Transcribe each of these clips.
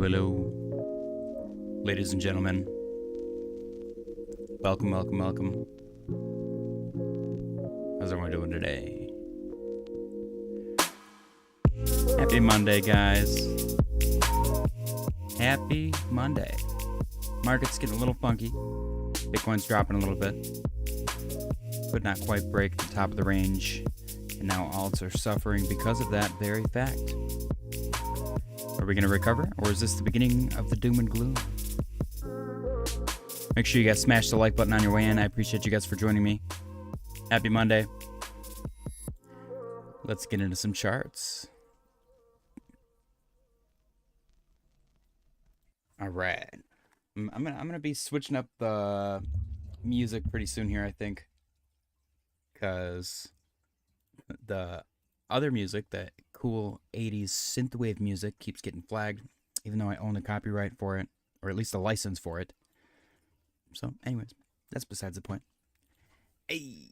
Hello, ladies and gentlemen. Welcome. How's everyone doing today? Happy Monday, guys. Happy Monday. Market's getting a little funky. Bitcoin's dropping a little bit. Could not quite break the top of the range. And now alts are suffering because of that very fact. Are we going to recover, or is this the beginning of the doom and gloom? Make sure you guys smash the like button on your way in. I appreciate you guys for joining me. Happy Monday. Let's get into some charts. All right. I'm gonna be switching up the music pretty soon here, I think, because the other music, that cool 80s synthwave music, keeps getting flagged, even though I own the copyright for it, or at least a license for it. So, anyways, that's besides the point. Hey,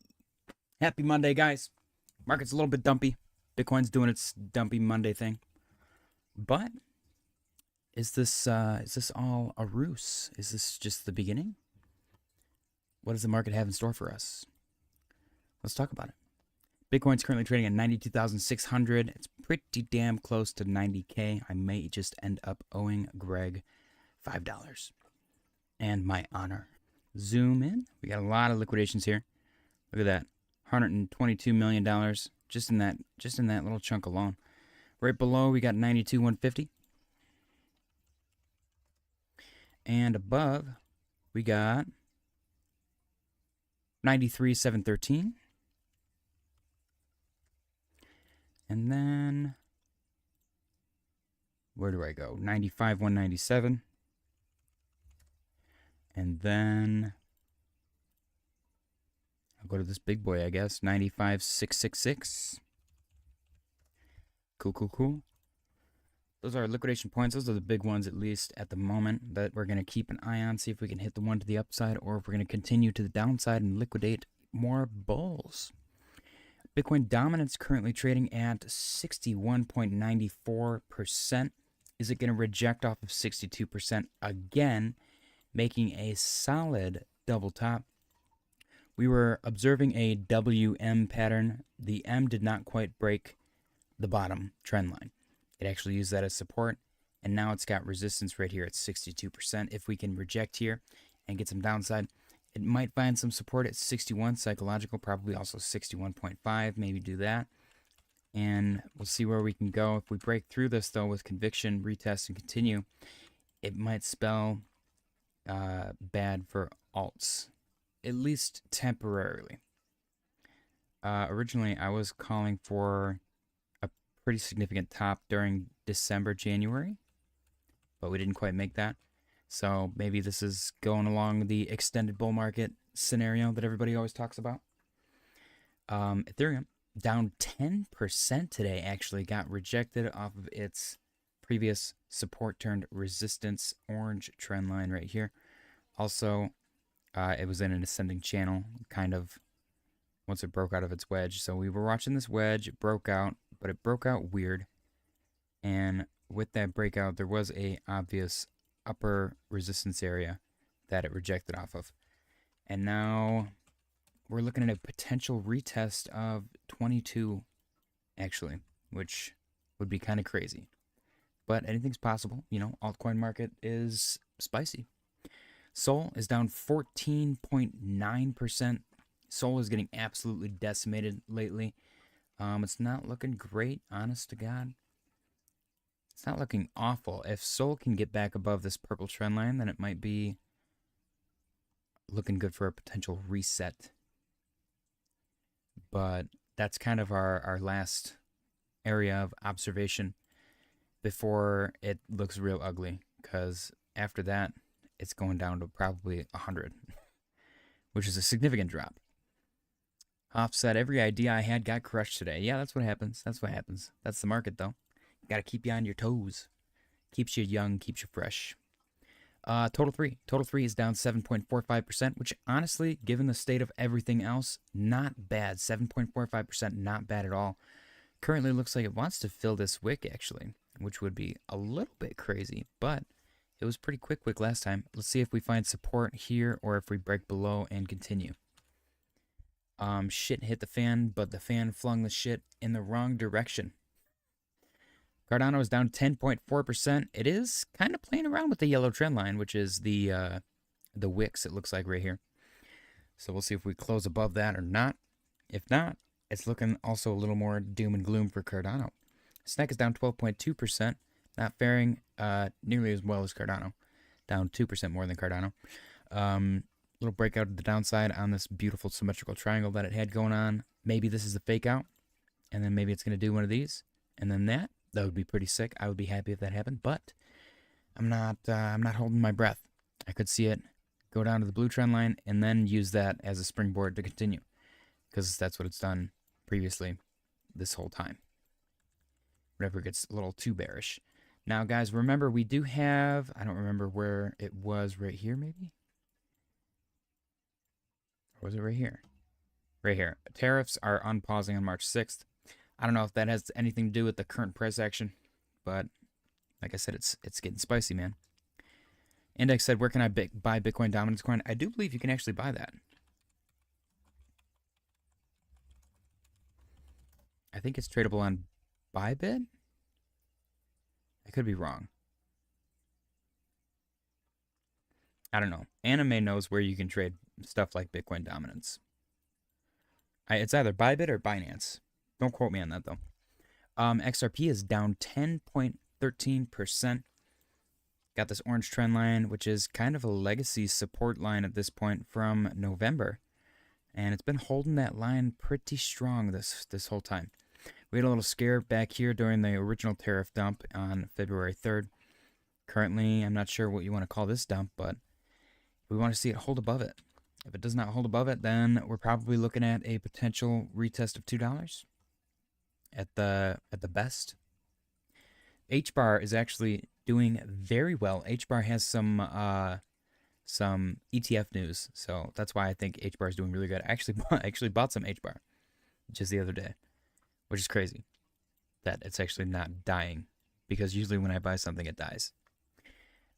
happy Monday, guys. Market's a little bit dumpy. Bitcoin's doing its dumpy Monday thing. But is this all a ruse? Is this just the beginning? What does the market have in store for us? Let's talk about it. Bitcoin's currently trading at 92,600. It's pretty damn close to 90K. I may just end up owing Greg $5 and my honor. Zoom in. We got a lot of liquidations here. Look at that. $122 million just in that little chunk alone. Right below, we got 92,150. And above, we got 93,713. And then, where do I go? 95,197. And then, I'll go to this big boy, I guess. 95,666. Cool. Those are our liquidation points. Those are the big ones, at least at the moment, that we're going to keep an eye on, see if we can hit the one to the upside, or if we're going to continue to the downside and liquidate more bulls. Bitcoin dominance currently trading at 61.94%. Is it going to reject off of 62% again, making a solid double top? We were observing a WM pattern. The M did not quite break the bottom trend line. It actually used that as support, and now it's got resistance right here at 62%. If we can reject here and get some downside, it might find some support at 61 psychological, probably also 61.5, maybe do that. And we'll see where we can go. If we break through this, though, with conviction, retest, and continue, it might spell bad for alts, at least temporarily. Originally, I was calling for a pretty significant top during December, January, but we didn't quite make that. So maybe this is going along the extended bull market scenario that everybody always talks about. Ethereum down 10% today, actually got rejected off of its previous support turned resistance orange trend line right here. Also, it was in an ascending channel, kind of, once it broke out of its wedge. So we were watching this wedge, it broke out, but it broke out weird. And with that breakout, there was a obvious upper resistance area that it rejected off of. And now we're looking at a potential retest of 22, actually, which would be kind of crazy. But anything's possible. You know, altcoin market is spicy. Sol is down 14.9%. Sol is getting absolutely decimated lately. It's not looking great, honest to God. It's not looking awful. If Sol can get back above this purple trend line, then it might be looking good for a potential reset. But that's kind of our last area of observation before it looks real ugly, because after that, it's going down to probably 100, which is a significant drop. Hoff said, every idea I had got crushed today. Yeah, that's what happens. That's what happens. That's the market, though. You got to keep you on your toes. Keeps you young, keeps you fresh. Total 3. Total 3 is down 7.45%, which honestly, given the state of everything else, not bad. 7.45%, not bad at all. Currently looks like it wants to fill this wick, actually, which would be a little bit crazy, but it was pretty quick wick last time. Let's see if we find support here or if we break below and continue. Shit hit the fan, but the fan flung the shit in the wrong direction. Cardano is down 10.4%. It is kind of playing around with the yellow trend line, which is the wicks, it looks like right here. So we'll see if we close above that or not. If not, it's looking also a little more doom and gloom for Cardano. SNEK is down 12.2%, not faring nearly as well as Cardano. Down 2% more than Cardano. Little breakout to the downside on this beautiful symmetrical triangle that it had going on. Maybe this is a fake out, and then maybe it's going to do one of these, and then that would be pretty sick. I would be happy if that happened, but I'm not holding my breath. I could see it go down to the blue trend line and then use that as a springboard to continue, because that's what it's done previously this whole time. Whenever it gets a little too bearish. Now, guys, remember we do have, I don't remember where it was, right here maybe? Or was it right here? Right here. Tariffs are unpausing on March 6th. I don't know if that has anything to do with the current price action, but like I said, it's getting spicy, man. Index said, where can I buy Bitcoin dominance coin? I do believe you can actually buy that. I think it's tradable on Bybit? I could be wrong. I don't know. Anime knows where you can trade stuff like Bitcoin dominance. It's either Bybit or Binance. Don't quote me on that, though. XRP is down 10.13%. Got this orange trend line, which is kind of a legacy support line at this point from November. And it's been holding that line pretty strong this whole time. We had a little scare back here during the original tariff dump on February 3rd. Currently, I'm not sure what you want to call this dump, but we want to see it hold above it. If it does not hold above it, then we're probably looking at a potential retest of $2 at the best. HBAR is actually doing very well. HBAR has some ETF news, so that's why I think HBAR is doing really good. I actually bought some HBAR just the other day, which is crazy that it's actually not dying, because usually when I buy something, it dies.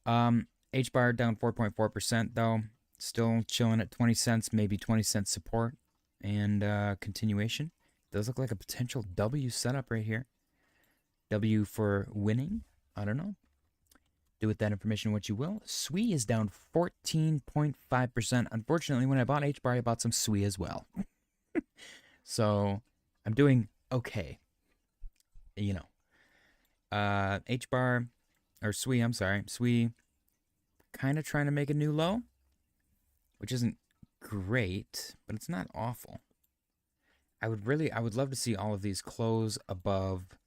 HBAR down 4.4% though, still chilling at 20 cents, maybe 20 cents support and continuation. Does look like a potential W setup right here. W for winning. I don't know. Do with that information what you will. SWE is down 14.5%. Unfortunately, when I bought HBAR, I bought some SWE as well. So I'm doing okay. You know. HBAR, or SWE, I'm sorry. SWE kind of trying to make a new low, which isn't great, but it's not awful. I would love to see all of these close above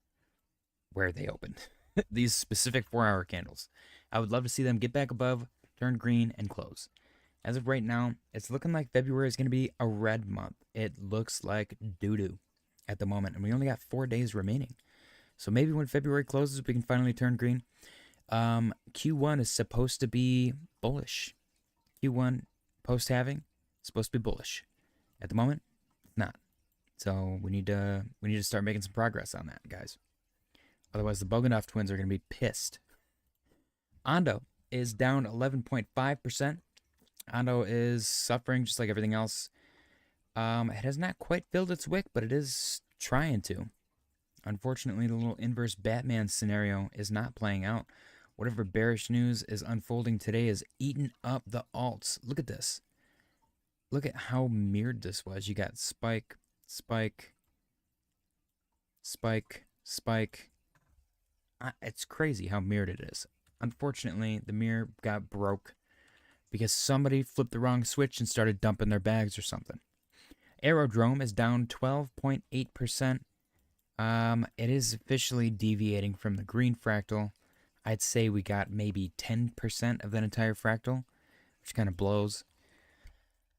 where they opened. These specific 4-hour candles. I would love to see them get back above, turn green, and close. As of right now, it's looking like February is going to be a red month. It looks like doo-doo at the moment, and we only got 4 days remaining. So maybe when February closes, we can finally turn green. Q1 is supposed to be bullish. Q1 post-halving is supposed to be bullish. At the moment, it's not. So we need to start making some progress on that, guys. Otherwise, the Polkadot twins are going to be pissed. Ondo is down 11.5%. Ondo is suffering just like everything else. It has not quite filled its wick, but it is trying to. Unfortunately, the little inverse Batman scenario is not playing out. Whatever bearish news is unfolding today is eating up the alts. Look at this. Look at how mirrored this was. You got spike, spike, spike, spike, It's crazy how mirrored it is. Unfortunately, the mirror got broke because somebody flipped the wrong switch and started dumping their bags or something. Aerodrome is down 12.8%. It is officially deviating from the green fractal. I'd say we got maybe 10% of that entire fractal, which kind of blows.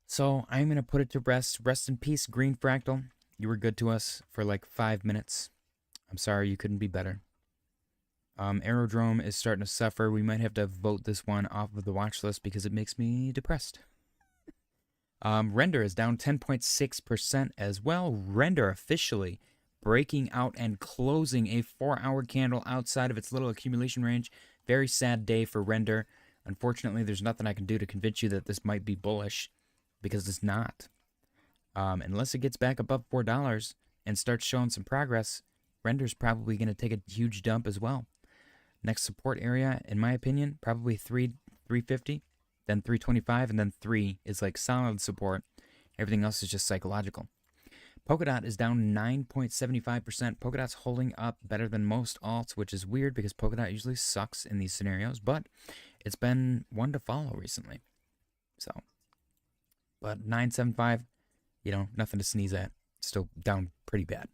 So I'm going to put it to rest. Rest in peace, green fractal. You were good to us for like 5 minutes. I'm sorry you couldn't be better. Aerodrome is starting to suffer. We might have to vote this one off of the watch list because it makes me depressed. Render is down 10.6% as well. Render officially breaking out and closing a 4-hour candle outside of its little accumulation range. Very sad day for Render. Unfortunately, there's nothing I can do to convince you that this might be bullish because it's not. Unless it gets back above $4 and starts showing some progress, Render's probably going to take a huge dump as well. Next support area, in my opinion, probably 350, then 325, and then 3 is like solid support. Everything else is just psychological. Polkadot is down 9.75%. Polkadot's holding up better than most alts, which is weird because Polkadot usually sucks in these scenarios, but it's been one to follow recently. So, but 975, nothing to sneeze at. Still down pretty bad.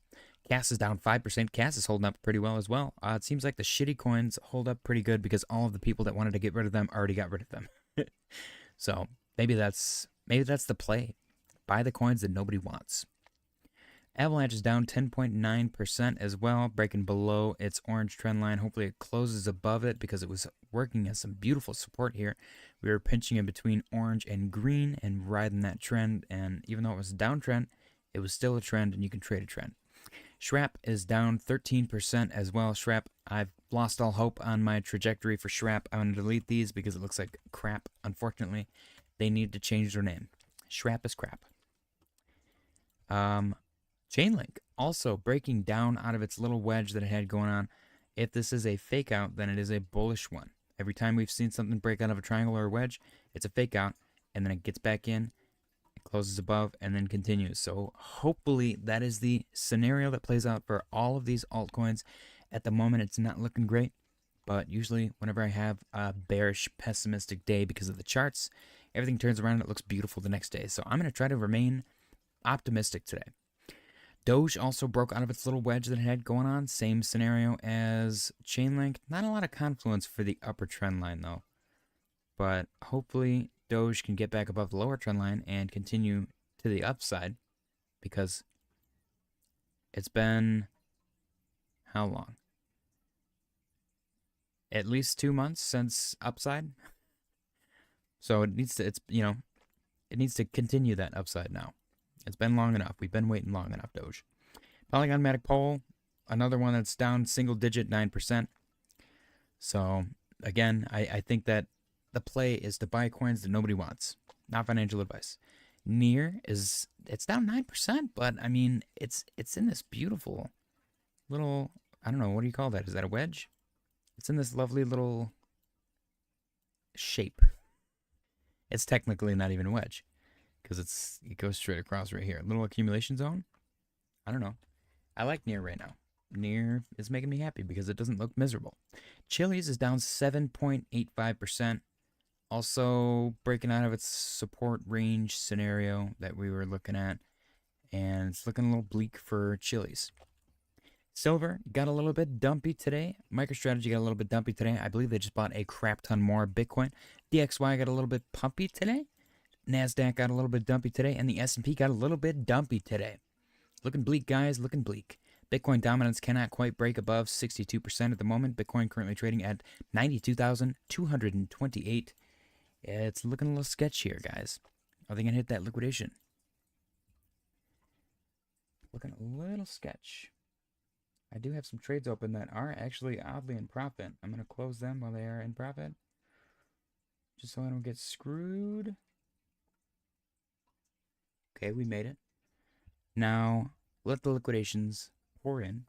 CAS is down 5%. CAS is holding up pretty well as well. It seems like the shitty coins hold up pretty good because all of the people that wanted to get rid of them already got rid of them. So maybe that's the play. Buy the coins that nobody wants. Avalanche is down 10.9% as well, breaking below its orange trend line. Hopefully it closes above it because it was working as some beautiful support here. We were pinching in between orange and green and riding that trend. And even though it was a downtrend, it was still a trend and you can trade a trend. SHRAP is down 13% as well. SHRAP, I've lost all hope on my trajectory for SHRAP. I'm going to delete these because it looks like crap. Unfortunately, they need to change their name. SHRAP is crap. Chainlink also breaking down out of its little wedge that it had going on. If this is a fake out, then it is a bullish one. Every time we've seen something break out of a triangle or a wedge, it's a fake out, and then it gets back in, it closes above, and then continues. So hopefully that is the scenario that plays out for all of these altcoins. At the moment, it's not looking great, but usually whenever I have a bearish, pessimistic day because of the charts, everything turns around and it looks beautiful the next day. So I'm going to try to remain optimistic today. Doge also broke out of its little wedge that it had going on. Same scenario as Chainlink. Not a lot of confluence for the upper trend line, though. But hopefully Doge can get back above the lower trend line and continue to the upside. Because it's been... how long? At least 2 months since upside. So it needs to, it needs to continue that upside now. It's been long enough. We've been waiting long enough, Doge. Polygon Matic Pole, another one that's down single digit, 9%. So, again, I think that the play is to buy coins that nobody wants. Not financial advice. Near it's down 9%, but, I mean, it's in this beautiful little, I don't know, what do you call that? Is that a wedge? It's in this lovely little shape. It's technically not even a wedge. Because it goes straight across right here. Little accumulation zone. I don't know. I like Near right now. Near is making me happy because it doesn't look miserable. Chili's is down 7.85%. Also breaking out of its support range scenario that we were looking at. And it's looking a little bleak for Chili's. Silver got a little bit dumpy today. MicroStrategy got a little bit dumpy today. I believe they just bought a crap ton more Bitcoin. DXY got a little bit pumpy today. NASDAQ got a little bit dumpy today, and the S&P got a little bit dumpy today. Looking bleak, guys, looking bleak. Bitcoin dominance cannot quite break above 62% at the moment. Bitcoin currently trading at 92,228. It's looking a little sketchy here, guys. Are they going to hit that liquidation? Looking a little sketch. I do have some trades open that are actually oddly in profit. I'm going to close them while they are in profit, just so I don't get screwed. Okay, we made it. Now, let the liquidations pour in.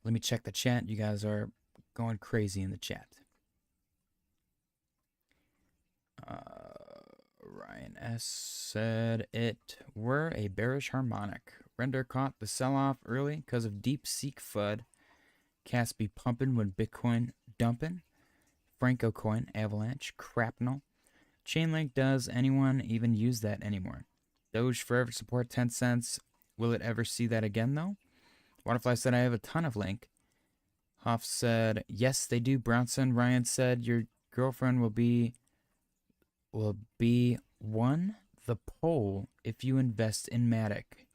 Let me check the chat. You guys are going crazy in the chat. Ryan S. said it were a bearish harmonic. Render caught the sell-off early because of DeepSeek FUD. Caspi pumping when Bitcoin dumping. Franco coin, Avalanche, Crapnel. Chainlink, does anyone even use that anymore? Doge forever support 10 cents. Will it ever see that again though? Waterfly said I have a ton of Link. Hoff said yes they do. Brownson. Ryan said your girlfriend will be won the poll if you invest in Matic.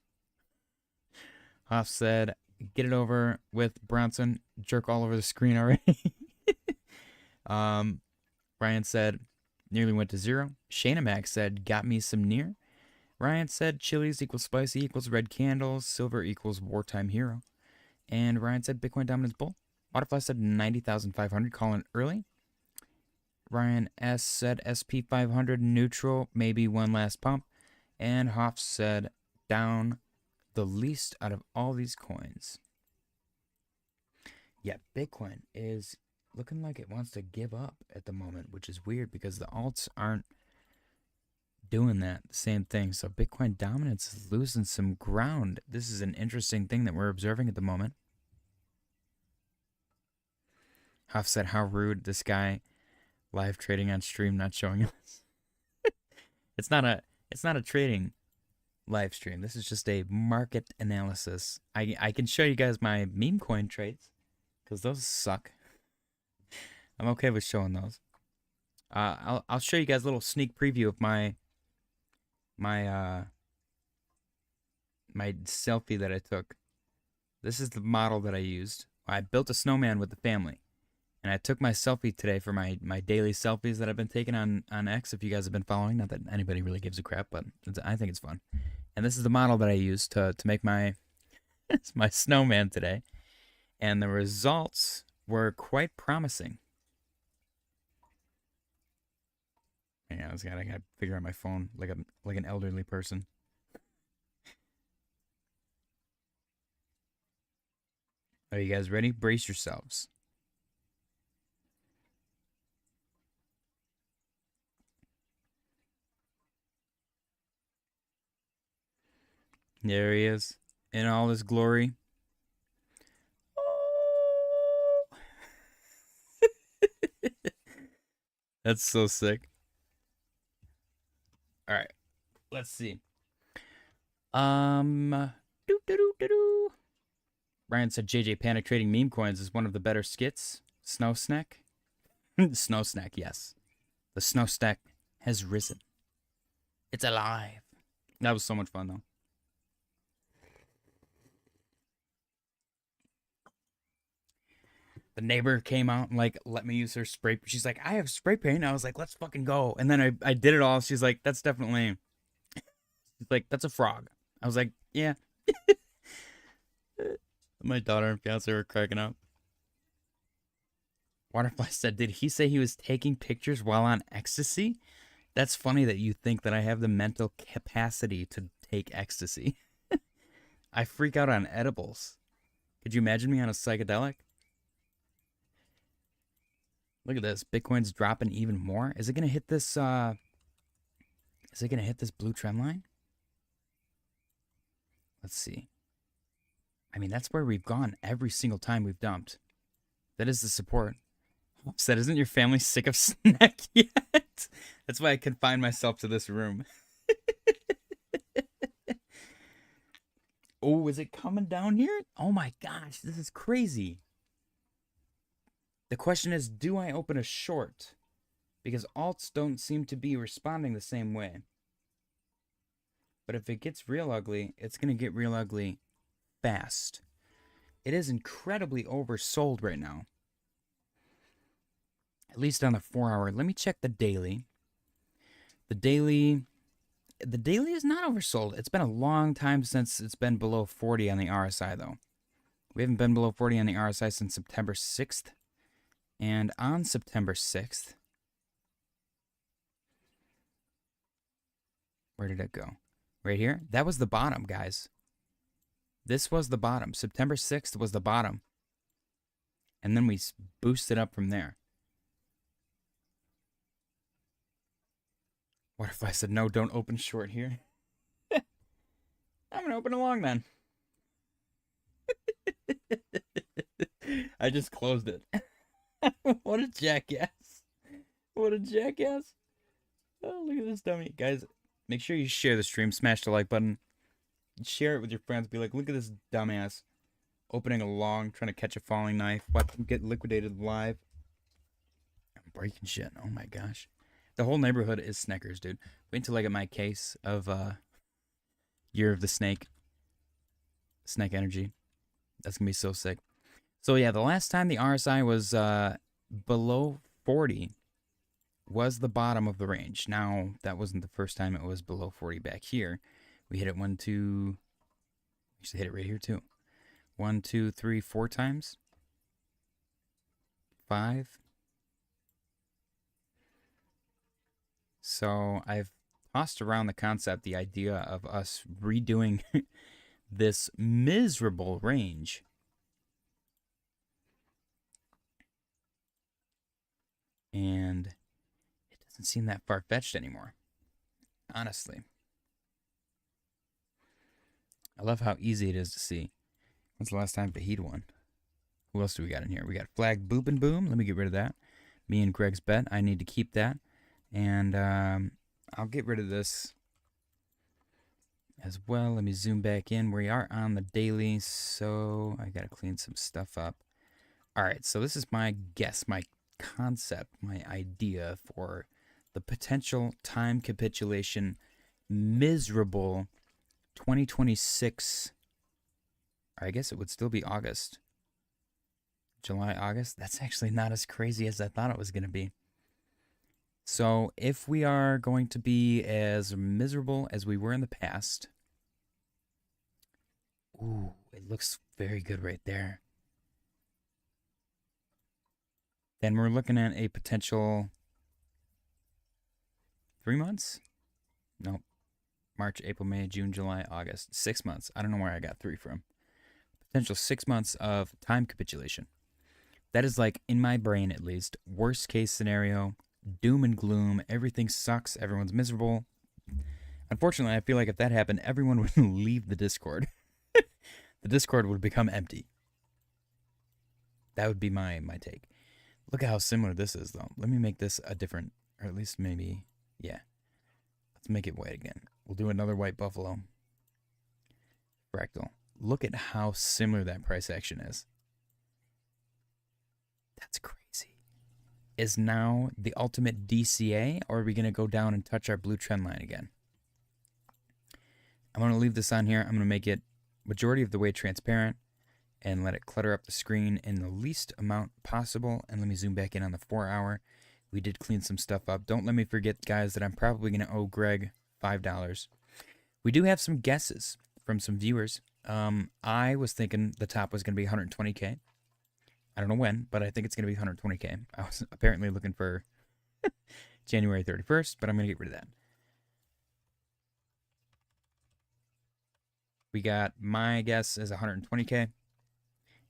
Hoff said get it over with. Brownson. Jerk all over the screen already. Ryan said nearly went to 0. Shayna Max said got me some near. Ryan said chilies equals spicy equals red candles. Silver equals wartime hero. And Ryan said Bitcoin dominance bull. Waterfly said 90,500 calling early. Ryan S said SP 500 neutral, maybe one last pump. And Hoff said down the least out of all these coins. Yeah, Bitcoin is looking like it wants to give up at the moment, which is weird because the alts aren't doing that same thing. So Bitcoin dominance is losing some ground. This is an interesting thing that we're observing at the moment. Huff said, how rude, this guy live trading on stream not showing us. It's not a trading live stream. This is just a market analysis. I can show you guys my Memecoin trades because those suck. I'm okay with showing those. I'll show you guys a little sneak preview of my selfie that I took. This is the model that I used. I built a snowman with the family. And I took my selfie today for my daily selfies that I've been taking on X, if you guys have been following. Not that anybody really gives a crap, but I think it's fun. And this is the model that I used to make my my snowman today. And the results were quite promising. Yeah, I gotta figure out my phone like an elderly person. Are you guys ready? Brace yourselves. There he is in all his glory. That's so sick. All right, let's see. Ryan said JJ Panic trading meme coins is one of the better skits. Snow SNEK? Snow SNEK, yes. The Snow SNEK has risen. It's alive. That was so much fun though. The neighbor came out and like let me use her spray. She's like, I have spray paint. I was like, let's fucking go. And then I did it all. She's like, that's definitely. She's like, that's a frog. I was like, yeah. My daughter and fiance were cracking up. Waterfly said, did he say he was taking pictures while on ecstasy? That's funny that you think that I have the mental capacity to take ecstasy. I freak out on edibles. Could you imagine me on a psychedelic? Look at this. Bitcoin's dropping even more. Is it going to hit this blue trend line? Let's see. I mean, that's where we've gone every single time we've dumped. That is the support. Said, isn't your family sick of SNEK yet? That's why I confine myself to this room. Oh, is it coming down here? Oh my gosh, this is crazy. The question is, do I open a short? Because alts don't seem to be responding the same way. But if it gets real ugly, it's going to get real ugly fast. It is incredibly oversold right now. At least on the 4-hour. Let me check the daily. The daily is not oversold. It's been a long time since it's been below 40 on the RSI, though. We haven't been below 40 on the RSI since September 6th. And on September 6th, where did it go? Right here? That was the bottom, guys. This was the bottom. September 6th was the bottom. And then we boosted up from there. What if I said, no, don't open short here? I'm going to open a long then. I just closed it. What a jackass. What a jackass. Oh, look at this dummy. Guys, make sure you share the stream. Smash the like button. Share it with your friends. Be like, look at this dumbass. Opening a long, trying to catch a falling knife. Watch him get liquidated live. I'm breaking shit. Oh my gosh. The whole neighborhood is SNEKers, dude. Wait until I get my case of Year of the Snake. SNEK energy. That's going to be so sick. So yeah, the last time the RSI was below 40 was the bottom of the range. Now, that wasn't the first time it was below 40 back here. We hit it 1, 2... Actually hit it right here too. 1, 2, 3, 4 times. 5. So I've tossed around the concept, the idea of us redoing this miserable range. And it doesn't seem that far-fetched anymore, honestly. I love how easy it is to see. When's the last time Fahid won? Who else do we got in here? We got Flag Boop and Boom. Let me get rid of that. Me and Greg's bet. I need to keep that. And I'll get rid of this as well. Let me zoom back in. We are on the daily, so I got to clean some stuff up. All right, so this is my guess, my concept, my idea for the potential time capitulation, miserable 2026, or I guess it would still be August. July, August. That's actually not as crazy as I thought it was going to be. So if we are going to be as miserable as we were in the past, ooh, it looks very good right there. Then we're looking at a potential 3 months? Nope. March, April, May, June, July, August. 6 months. I don't know where I got 3 from. Potential 6 months of time capitulation. That is like, in my brain at least, worst case scenario, doom and gloom, everything sucks, everyone's miserable. Unfortunately, I feel like if that happened, everyone would leave the Discord. The Discord would become empty. That would be my take. Look at how similar this is, though. Let me make this a different, or at least maybe, yeah. Let's make it white again. We'll do another white buffalo. Fractal. Look at how similar that price action is. That's crazy. Is now the ultimate DCA, or are we going to go down and touch our blue trend line again? I'm going to leave this on here. I'm going to make it majority of the way transparent and let it clutter up the screen in the least amount possible. And let me zoom back in on the 4 hour. We did clean some stuff up. Don't let me forget, guys, that I'm probably going to owe Greg $5. We do have some guesses from some viewers. I was thinking the top was going to be 120K. I don't know when, but I think it's going to be 120K. I was apparently looking for January 31st, but I'm going to get rid of that. We got my guess as 120K.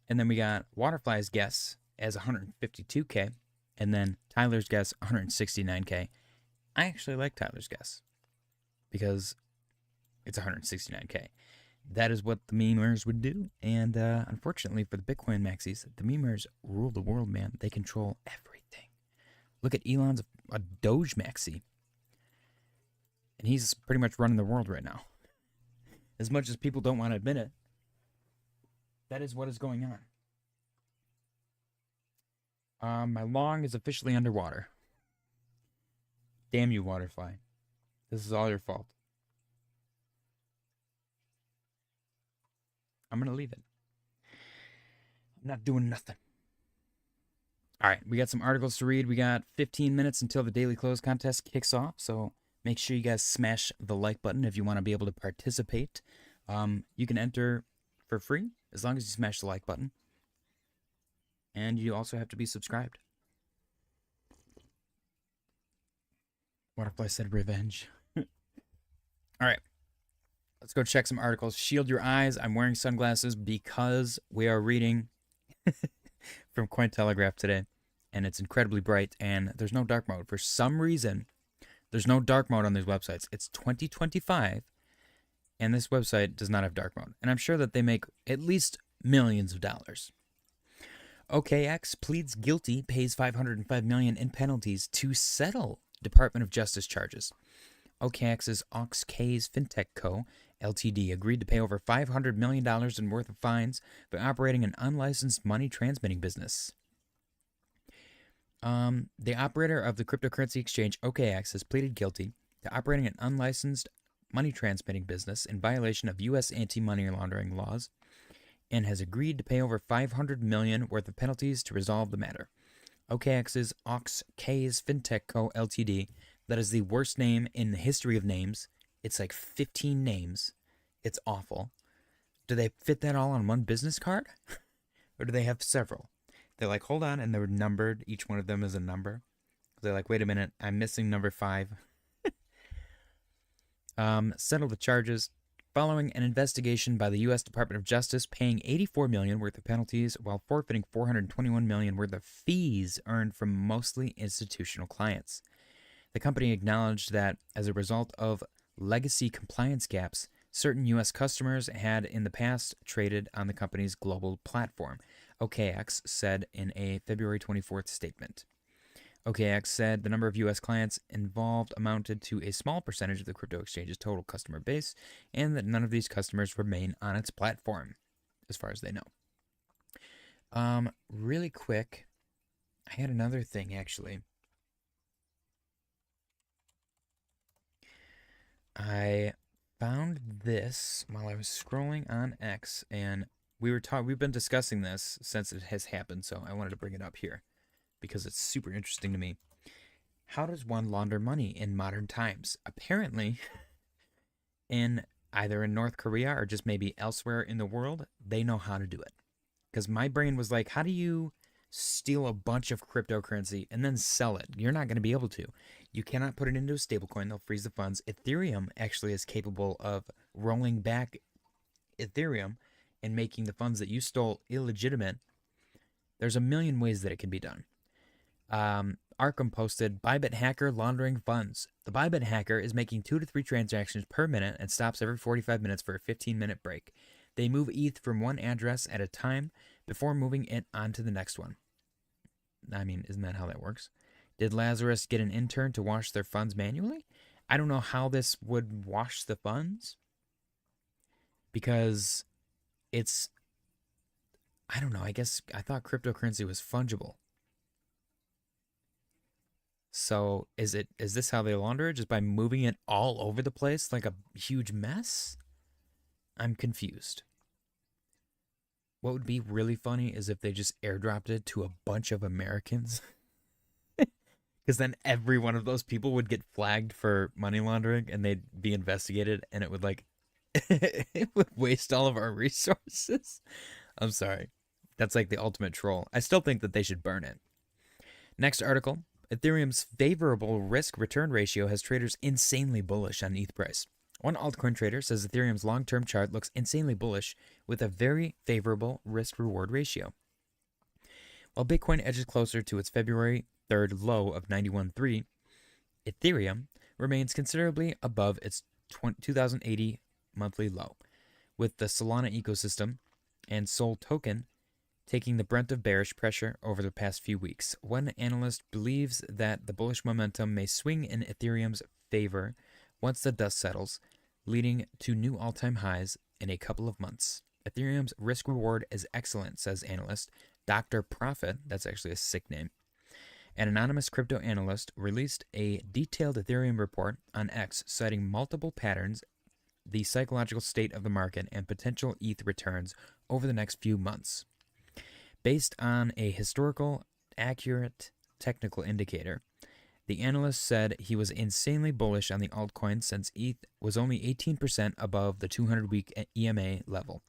And then we got Waterfly's guess as 152K. And then Tyler's guess, 169K. I actually like Tyler's guess because it's 169K. That is what the memers would do. And unfortunately for the Bitcoin maxis, the memers rule the world, man. They control everything. Look at Elon's a Doge maxi. And he's pretty much running the world right now. As much as people don't want to admit it, that is what is going on. My long is officially underwater. Damn you, Waterfly. This is all your fault. I'm going to leave it. I'm not doing nothing. All right, we got some articles to read. We got 15 minutes until the daily close contest kicks off, so make sure you guys smash the like button if you want to be able to participate. You can enter for free as long as you smash the like button. And you also have to be subscribed. Waterfly said revenge. All right. Let's go check some articles. Shield your eyes. I'm wearing sunglasses because we are reading from Cointelegraph today. And it's incredibly bright. And there's no dark mode. For some reason, there's no dark mode on these websites. It's 2025. And this website does not have dark mode. And I'm sure that they make at least millions of dollars. OKX pleads guilty, pays $505 million in penalties to settle Department of Justice charges. OKX's OxK's FinTech Co. Ltd. agreed to pay over $500 million in worth of fines for operating an unlicensed money transmitting business. The operator of the cryptocurrency exchange OKX has pleaded guilty to operating an unlicensed money transmitting business in violation of U.S. anti-money laundering laws and has agreed to pay over $500 million worth of penalties to resolve the matter. OKX's OxK's FinTech Co. Ltd. That is the worst name in the history of names. It's like 15 names. It's awful. Do they fit that all on one business card? Or do they have several? They're like, hold on, and they're numbered. Each one of them is a number. They're like, wait a minute, I'm missing number 5. Settle the charges following an investigation by the U.S. Department of Justice, paying $84 million worth of penalties while forfeiting $421 million worth of fees earned from mostly institutional clients. The company acknowledged that as a result of legacy compliance gaps, certain U.S. customers had in the past traded on the company's global platform, OKX said in a February 24th statement. OKX said the number of U.S. clients involved amounted to a small percentage of the crypto exchange's total customer base, and that none of these customers remain on its platform, as far as they know. Really quick, I had another thing, actually. I found this while I was scrolling on X, and we've been discussing this since it has happened, so I wanted to bring it up here because it's super interesting to me. How does one launder money in modern times? Apparently, either in North Korea or just maybe elsewhere in the world, they know how to do it. Because my brain was like, how do you steal a bunch of cryptocurrency and then sell it? You're not going to be able to. You cannot put it into a stablecoin. They'll freeze the funds. Ethereum actually is capable of rolling back Ethereum and making the funds that you stole illegitimate. There's a million ways that it can be done. Arkham posted, Bybit hacker laundering funds. The Bybit hacker is making 2 to 3 transactions per minute and stops every 45 minutes for a 15-minute break. They move ETH from one address at a time before moving it on to the next one. I mean, isn't that how that works? Did Lazarus get an intern to wash their funds manually? I don't know how this would wash the funds. Because I don't know, I guess I thought cryptocurrency was fungible. So is this how they launder it? Just by moving it all over the place like a huge mess? I'm confused. What would be really funny is if they just airdropped it to a bunch of Americans. Because then every one of those people would get flagged for money laundering and they'd be investigated, and it would it would waste all of our resources. I'm sorry. That's like the ultimate troll. I still think that they should burn it. Next article. Ethereum's favorable risk-return ratio has traders insanely bullish on ETH price. One altcoin trader says Ethereum's long-term chart looks insanely bullish with a very favorable risk-reward ratio. While Bitcoin edges closer to its February 3rd low of 91.3, Ethereum remains considerably above its 2080 monthly low, with the Solana ecosystem and Sol token taking the brunt of bearish pressure over the past few weeks. One analyst believes that the bullish momentum may swing in Ethereum's favor once the dust settles, leading to new all-time highs in a couple of months. Ethereum's risk-reward is excellent, says analyst Dr. Profit, that's actually a sick name. An anonymous crypto analyst released a detailed Ethereum report on X citing multiple patterns, the psychological state of the market, and potential ETH returns over the next few months. Based on a historical, accurate technical indicator, the analyst said he was insanely bullish on the altcoin since ETH was only 18% above the 200-week EMA level.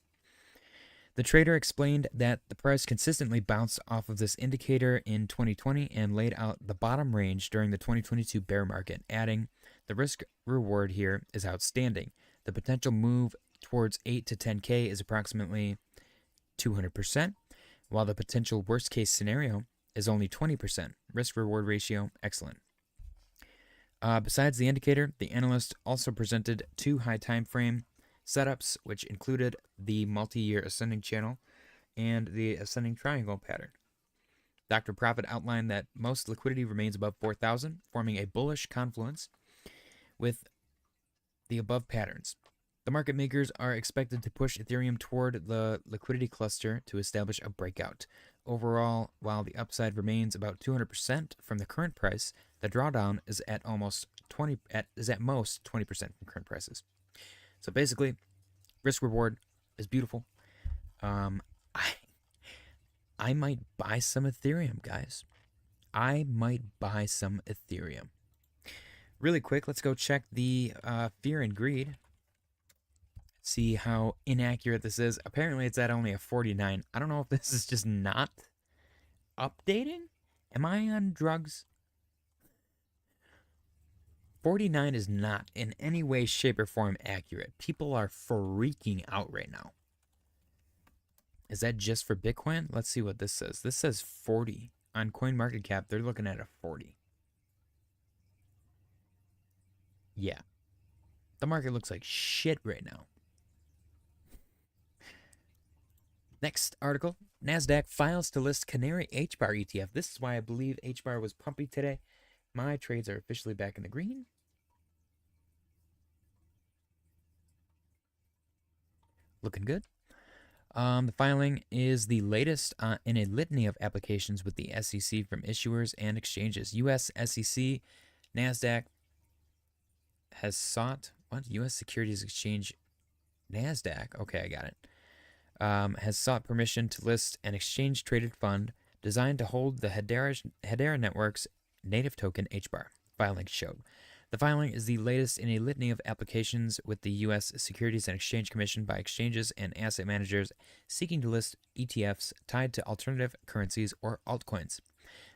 The trader explained that the price consistently bounced off of this indicator in 2020 and laid out the bottom range during the 2022 bear market, adding, the risk reward here is outstanding. The potential move towards 8 to 10K is approximately 200%, while the potential worst case scenario is only 20%. Risk reward ratio, excellent. Besides the indicator, the analyst also presented 2 high time frame setups, which included the multi-year ascending channel and the ascending triangle pattern. Dr. Profit outlined that most liquidity remains above 4,000, forming a bullish confluence with the above patterns. The market makers are expected to push Ethereum toward the liquidity cluster to establish a breakout. Overall, while the upside remains about 200% from the current price, the drawdown is at most 20% from current prices. So basically, risk reward is beautiful. I might buy some Ethereum, guys. I might buy some Ethereum. Really quick, let's go check the fear and greed. See how inaccurate this is. Apparently, it's at only a 49. I don't know if this is just not updating. Am I on drugs? 49 is not in any way, shape, or form accurate. People are freaking out right now. Is that just for Bitcoin? Let's see what this says. This says 40. On CoinMarketCap, they're looking at a 40. Yeah. The market looks like shit right now. Next article, NASDAQ files to list Canary HBAR ETF. This is why I believe HBAR was pumpy today. My trades are officially back in the green. Looking good. The filing is the latest in a litany of applications with the SEC from issuers and exchanges. U.S. SEC, NASDAQ has sought, U.S. Securities Exchange, NASDAQ, okay, I got it. Has sought permission to list an exchange-traded fund designed to hold the Hedera Network's native token HBAR, filing showed. The filing is the latest in a litany of applications with the U.S. Securities and Exchange Commission by exchanges and asset managers seeking to list ETFs tied to alternative currencies or altcoins.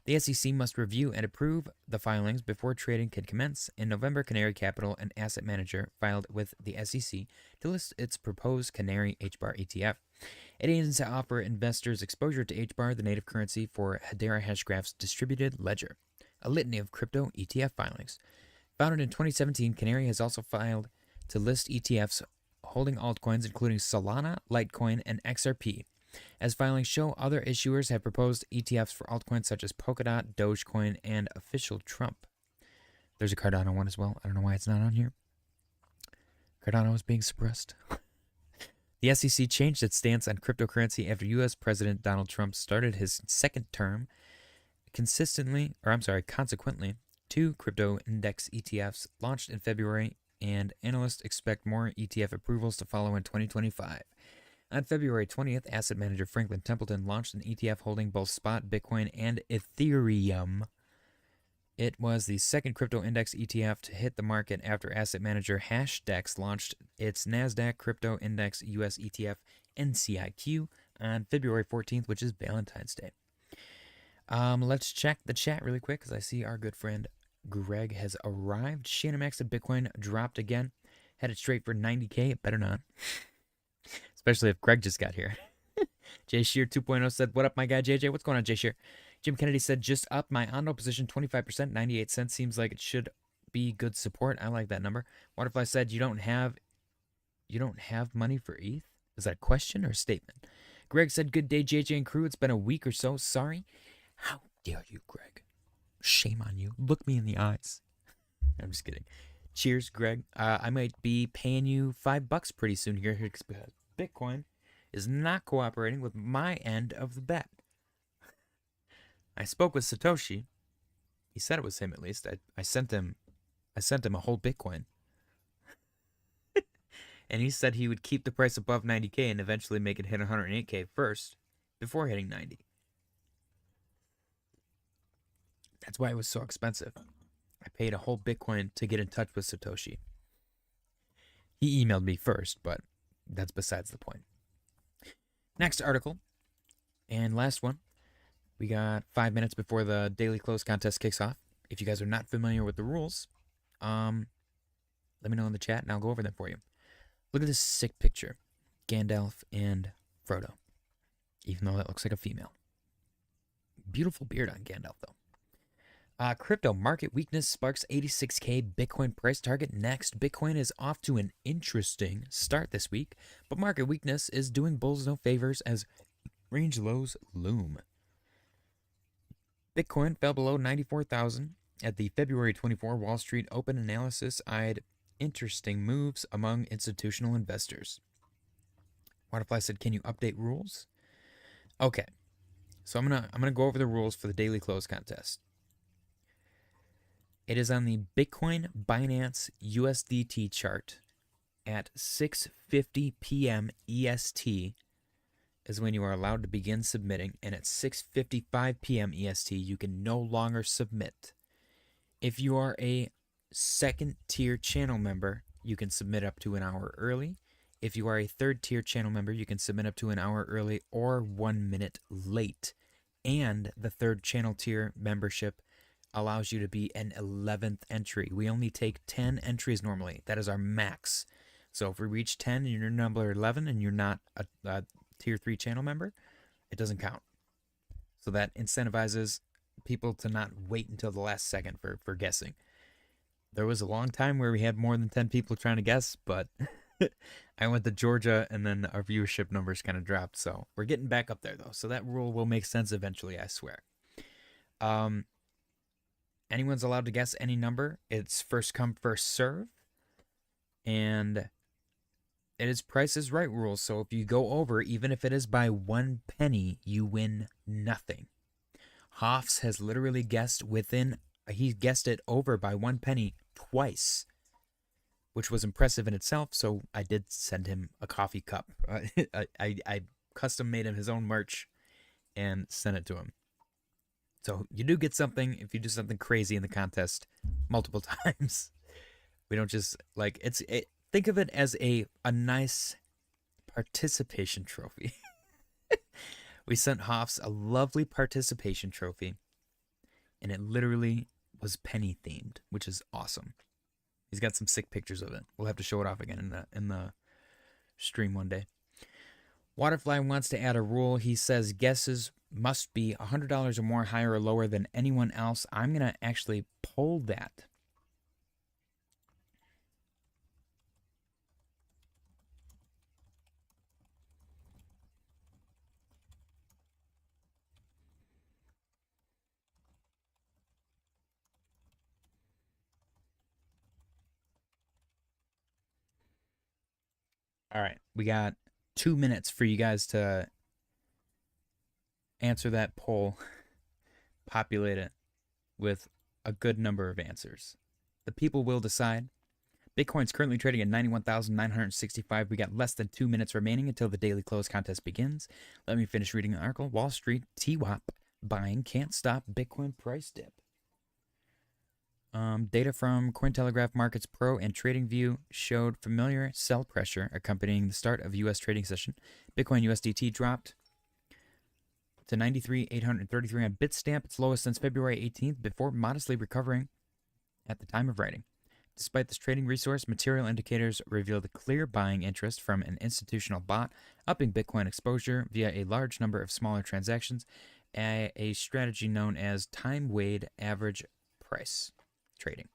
The SEC must review and approve the filings before trading can commence. In November, Canary Capital, an asset manager, filed with the SEC to list its proposed Canary HBAR ETF. It aims to offer investors exposure to HBAR, the native currency for Hedera Hashgraph's distributed ledger. A litany of crypto ETF filings. Founded in 2017, Canary has also filed to list ETFs holding altcoins including Solana, Litecoin, and XRP. As filings show, other issuers have proposed ETFs for altcoins such as Polkadot, Dogecoin, and Official Trump. There's a Cardano one as well. I don't know why it's not on here. Cardano is being suppressed. The SEC changed its stance on cryptocurrency after U.S. President Donald Trump started his second term. Consequently, 2 crypto index ETFs launched in February, and analysts expect more ETF approvals to follow in 2025. On February 20th, asset manager Franklin Templeton launched an ETF holding both spot Bitcoin and Ethereum. It was the second crypto index ETF to hit the market after asset manager Hashdex launched its NASDAQ Crypto Index US ETF NCIQ on February 14th, which is Valentine's Day. Let's check the chat really quick because I see our good friend Greg has arrived. Shannon Max at Bitcoin dropped again. Headed straight for 90K. It better not. Especially if Greg just got here. Jay Shear 2.0 said, what up, my guy JJ? What's going on, Jay Shear? Jim Kennedy said, just up my Ondo position 25%, 98 cents. Seems like it should be good support. I like that number. Waterfly said, you don't have money for ETH? Is that a question or a statement? Greg said, good day, JJ and crew. It's been a week or so. Sorry. How dare you, Greg? Shame on you. Look me in the eyes. I'm just kidding. Cheers, Greg. I might be paying you $5 pretty soon here. Bitcoin is not cooperating with my end of the bet. I spoke with Satoshi. He said it was him at least. I sent him a whole Bitcoin. And he said he would keep the price above 90K and eventually make it hit 108K first before hitting 90. That's why it was so expensive. I paid a whole Bitcoin to get in touch with Satoshi. He emailed me first, but that's besides the point. Next article, and last one. We got 5 minutes before the daily close contest kicks off. If you guys are not familiar with the rules, let me know in the chat, and I'll go over them for you. Look at this sick picture. Gandalf and Frodo, even though that looks like a female. Beautiful beard on Gandalf, though. Crypto market weakness sparks 86K Bitcoin price target next. Bitcoin is off to an interesting start this week, but market weakness is doing bulls no favors as range lows loom. Bitcoin fell below 94,000 at the February 24 Wall Street Open analysis eyed interesting moves among institutional investors. Waterfly said, "Can you update rules?" Okay, so I'm gonna go over the rules for the daily close contest. It is on the Bitcoin Binance USDT chart at 6:50 p.m. EST is when you are allowed to begin submitting, and at 6:55 p.m. EST you can no longer submit. If you are a second tier channel member, you can submit up to an hour early. If you are a third tier channel member, you can submit up to an hour early or 1 minute late. And the third channel tier membership allows you to be an 11th entry. We only take 10 entries normally. That is our max. So if we reach 10 and you're number 11 and you're not a tier 3 channel member, it doesn't count. So that incentivizes people to not wait until the last second for guessing. There was a long time where we had more than 10 people trying to guess, but I went to Georgia and then our viewership numbers kind of dropped. So we're getting back up there though. So that rule will make sense eventually, I swear. Anyone's allowed to guess any number. It's first come, first serve. And it is Price is Right rules. So if you go over, even if it is by 1 penny, you win nothing. Hoffs has literally guessed he guessed it over by 1 penny twice, which was impressive in itself. So I did send him a coffee cup. I custom made him his own merch and sent it to him. So you do get something if you do something crazy in the contest multiple times. We don't just think of it as a nice participation trophy. We sent Hoffs a lovely participation trophy, and it literally was penny themed, which is awesome. He's got some sick pictures of it. We'll have to show it off again in the stream one day. Waterfly wants to add a rule. He says guesses must be $100 or more higher or lower than anyone else. I'm going to actually poll that. All right, we got 2 minutes for you guys to answer that poll, populate it with a good number of answers. The people will decide. Bitcoin's currently trading at 91,965. We got less than 2 minutes remaining until the daily close contest begins. Let me finish reading the article. Wall Street TWAP buying can't stop Bitcoin price dip. Data from Cointelegraph Markets Pro and TradingView showed familiar sell pressure accompanying the start of U.S. trading session. Bitcoin USDT dropped to 93,833 on Bitstamp, its lowest since February 18th, before modestly recovering at the time of writing. Despite this trading resource, material indicators revealed a clear buying interest from an institutional bot, upping Bitcoin exposure via a large number of smaller transactions, a strategy known as time-weighted average price trading.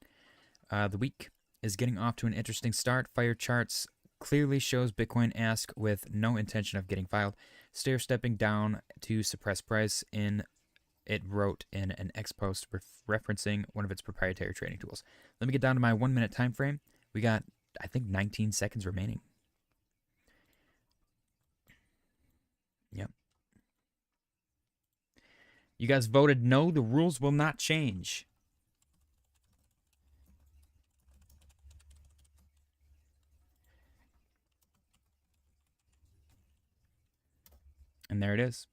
The week is getting off to an interesting start. Fire charts clearly shows Bitcoin ask with no intention of getting filed, stair-stepping down to suppress price. It wrote in an X post referencing one of its proprietary trading tools. Let me get down to my 1 minute time frame. We got, I think, 19 seconds remaining. Yep. You guys voted no, the rules will not change. And there it is.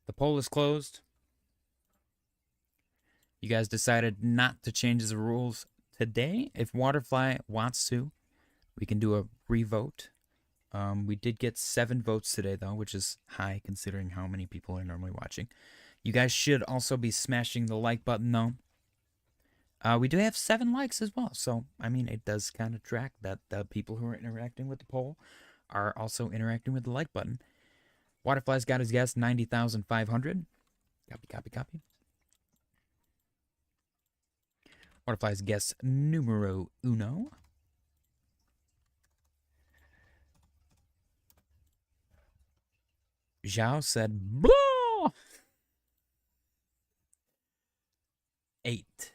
The poll is closed. You guys decided not to change the rules today. If Waterfly wants to, we can do a revote. We did get 7 votes today, though, which is high considering how many people are normally watching. You guys should also be smashing the like button, though. We do have 7 likes as well. So, I mean, it does kind of track that the people who are interacting with the poll are also interacting with the like button. Waterfly's got his guess, 90,500. Copy. Waterfly's guess numero uno. Zhao said, blah! 8.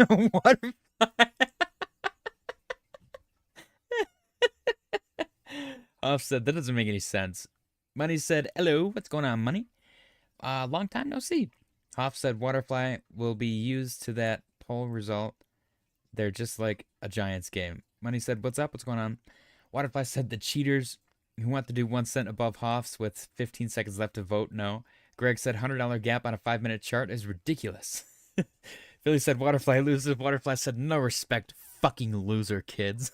What? Offset, that doesn't make any sense. Money said, hello, what's going on, Money? Long time no see. Hoff said, Waterfly will be used to that poll result. They're just like a Giants game. Money said, what's up? What's going on? Waterfly said, the cheaters who want to do 1 cent above Hoff's with 15 seconds left to vote, no. Greg said, $100 gap on a 5-minute chart is ridiculous. Philly said, Waterfly loses. Waterfly said, no respect, fucking loser, kids.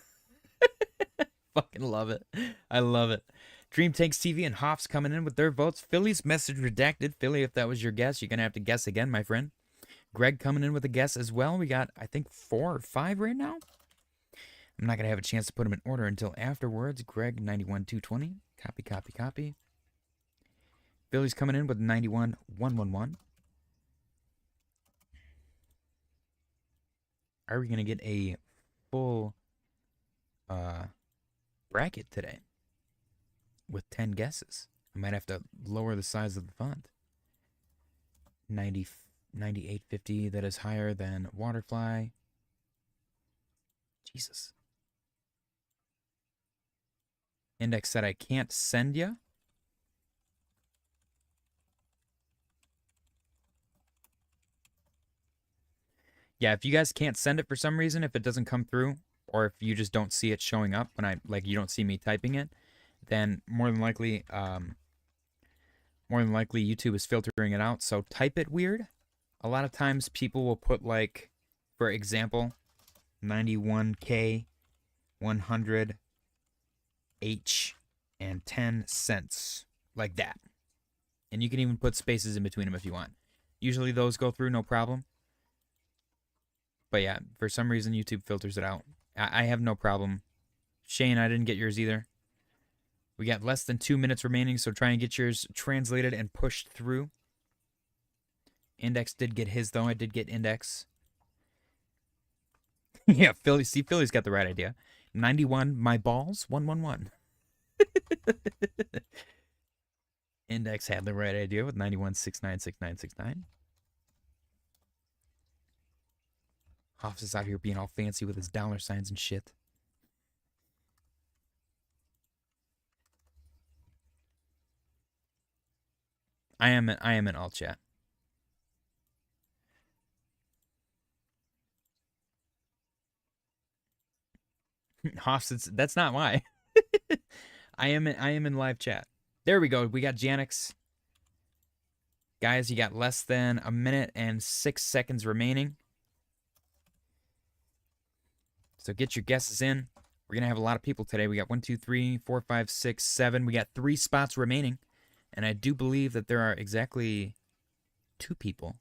Fucking love it. I love it. Dream Tanks TV and Hoff's coming in with their votes. Philly's message redacted. Philly, if that was your guess, you're going to have to guess again, my friend. Greg coming in with a guess as well. We got, I think, 4 or 5 right now. I'm not going to have a chance to put them in order until afterwards. Greg, 91,220. Copy, copy, copy. Philly's coming in with 91,111. Are we going to get a full bracket today with 10 guesses? I might have to lower the size of the font. 98.50, that is higher than Waterfly. Jesus. Index said I can't send ya. Yeah, if you guys can't send it for some reason, if it doesn't come through, or if you just don't see it showing up when you don't see me typing it, then more than likely YouTube is filtering it out. So type it weird. A lot of times people will put, like, for example, 91K 100 H and 10 cents, like that. And you can even put spaces in between them if you want. Usually those go through no problem. But yeah, for some reason YouTube filters it out. I have no problem. Shane, I didn't get yours either. We got less than 2 minutes remaining, so try and get yours translated and pushed through. Index did get his, though. I did get Index. Yeah, Philly's got the right idea. 91, my balls, 111. Index had the right idea with 91696969. Hoffs is out here being all fancy with his dollar signs and shit. I am in alt chat. Hoffs, that's not why. I am in live chat. There we go. We got Janix. Guys, you got less than 1 minute and 6 seconds remaining. So get your guesses in. We're going to have a lot of people today. We got 1, 2, 3, 4, 5, 6, 7. We got 3 spots remaining. And I do believe that there are exactly 2 people.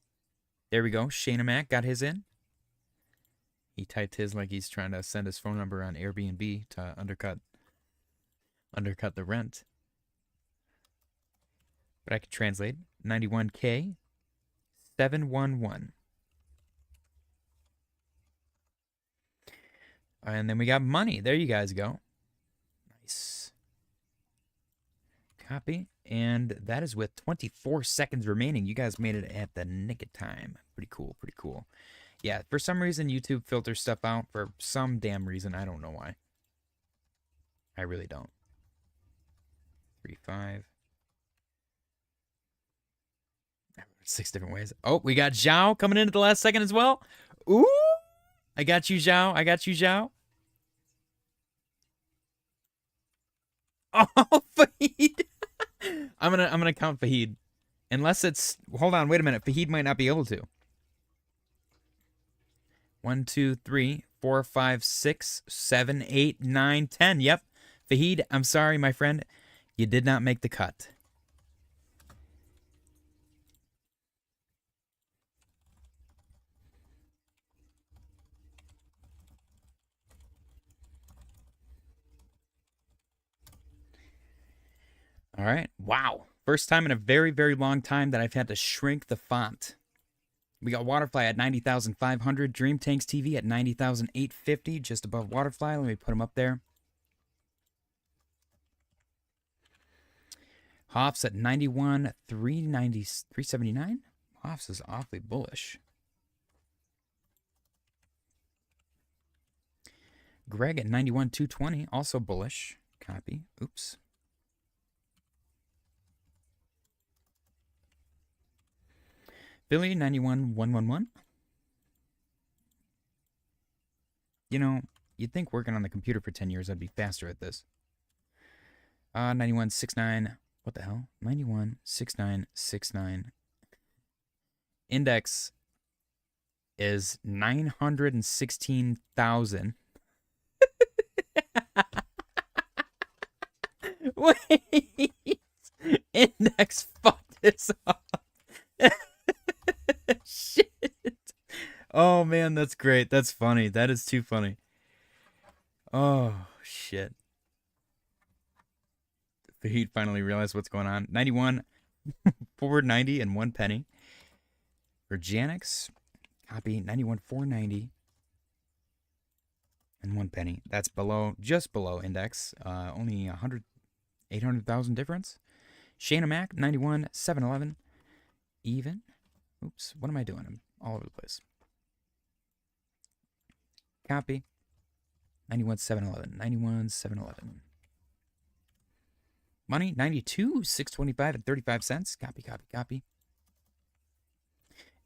There we go. Shana Mac got his in. He typed his like he's trying to send his phone number on Airbnb to undercut the rent. But I can translate. 91K 711. And then we got money. There you guys go. Nice. Copy. And that is with 24 seconds remaining. You guys made it at the nick of time. Pretty cool. Pretty cool. Yeah, for some reason, YouTube filters stuff out. For some damn reason. I don't know why. I really don't. 3, 5. 6 different ways. Oh, we got Zhao coming in at the last second as well. Ooh! I got you, Zhao. I got you, Zhao. Oh, Fahid. I'm gonna count Fahid. Unless it's, hold on, wait a minute. Fahid might not be able to. 1, 2, 3, 4, 5, 6, 7, 8, 9, 10. Yep. Fahid, I'm sorry, my friend. You did not make the cut. All right. Wow. First time in a very, very long time that I've had to shrink the font. We got Waterfly at 90,500. Dream Tanks TV at 90,850, just above Waterfly. Let me put them up there. Hoff's at 91, 390, 379. Hoff's is awfully bullish. Greg at 91, 220, also bullish. Copy. Oops. Billy, 91, 111. You know, you'd think working on the computer for 10 years I'd be faster at this. 91, 69. What the hell? 91, 69, 69. Index is 916,000. Wait. Index fucked this up. Shit. Oh man, that's great. That's funny. That is too funny. Oh shit. The Heat finally realized what's going on. 91, 490 and 1 penny. For Janix, copy 91, 490 and 1 penny. That's below, just below index. Only 800,000 difference. Shana Mac, 91, 711. Even. Oops, what am I doing? I'm all over the place. Copy. 91, 711. 91, 711. Money, 92, 625 and 35 cents. Copy, copy, copy.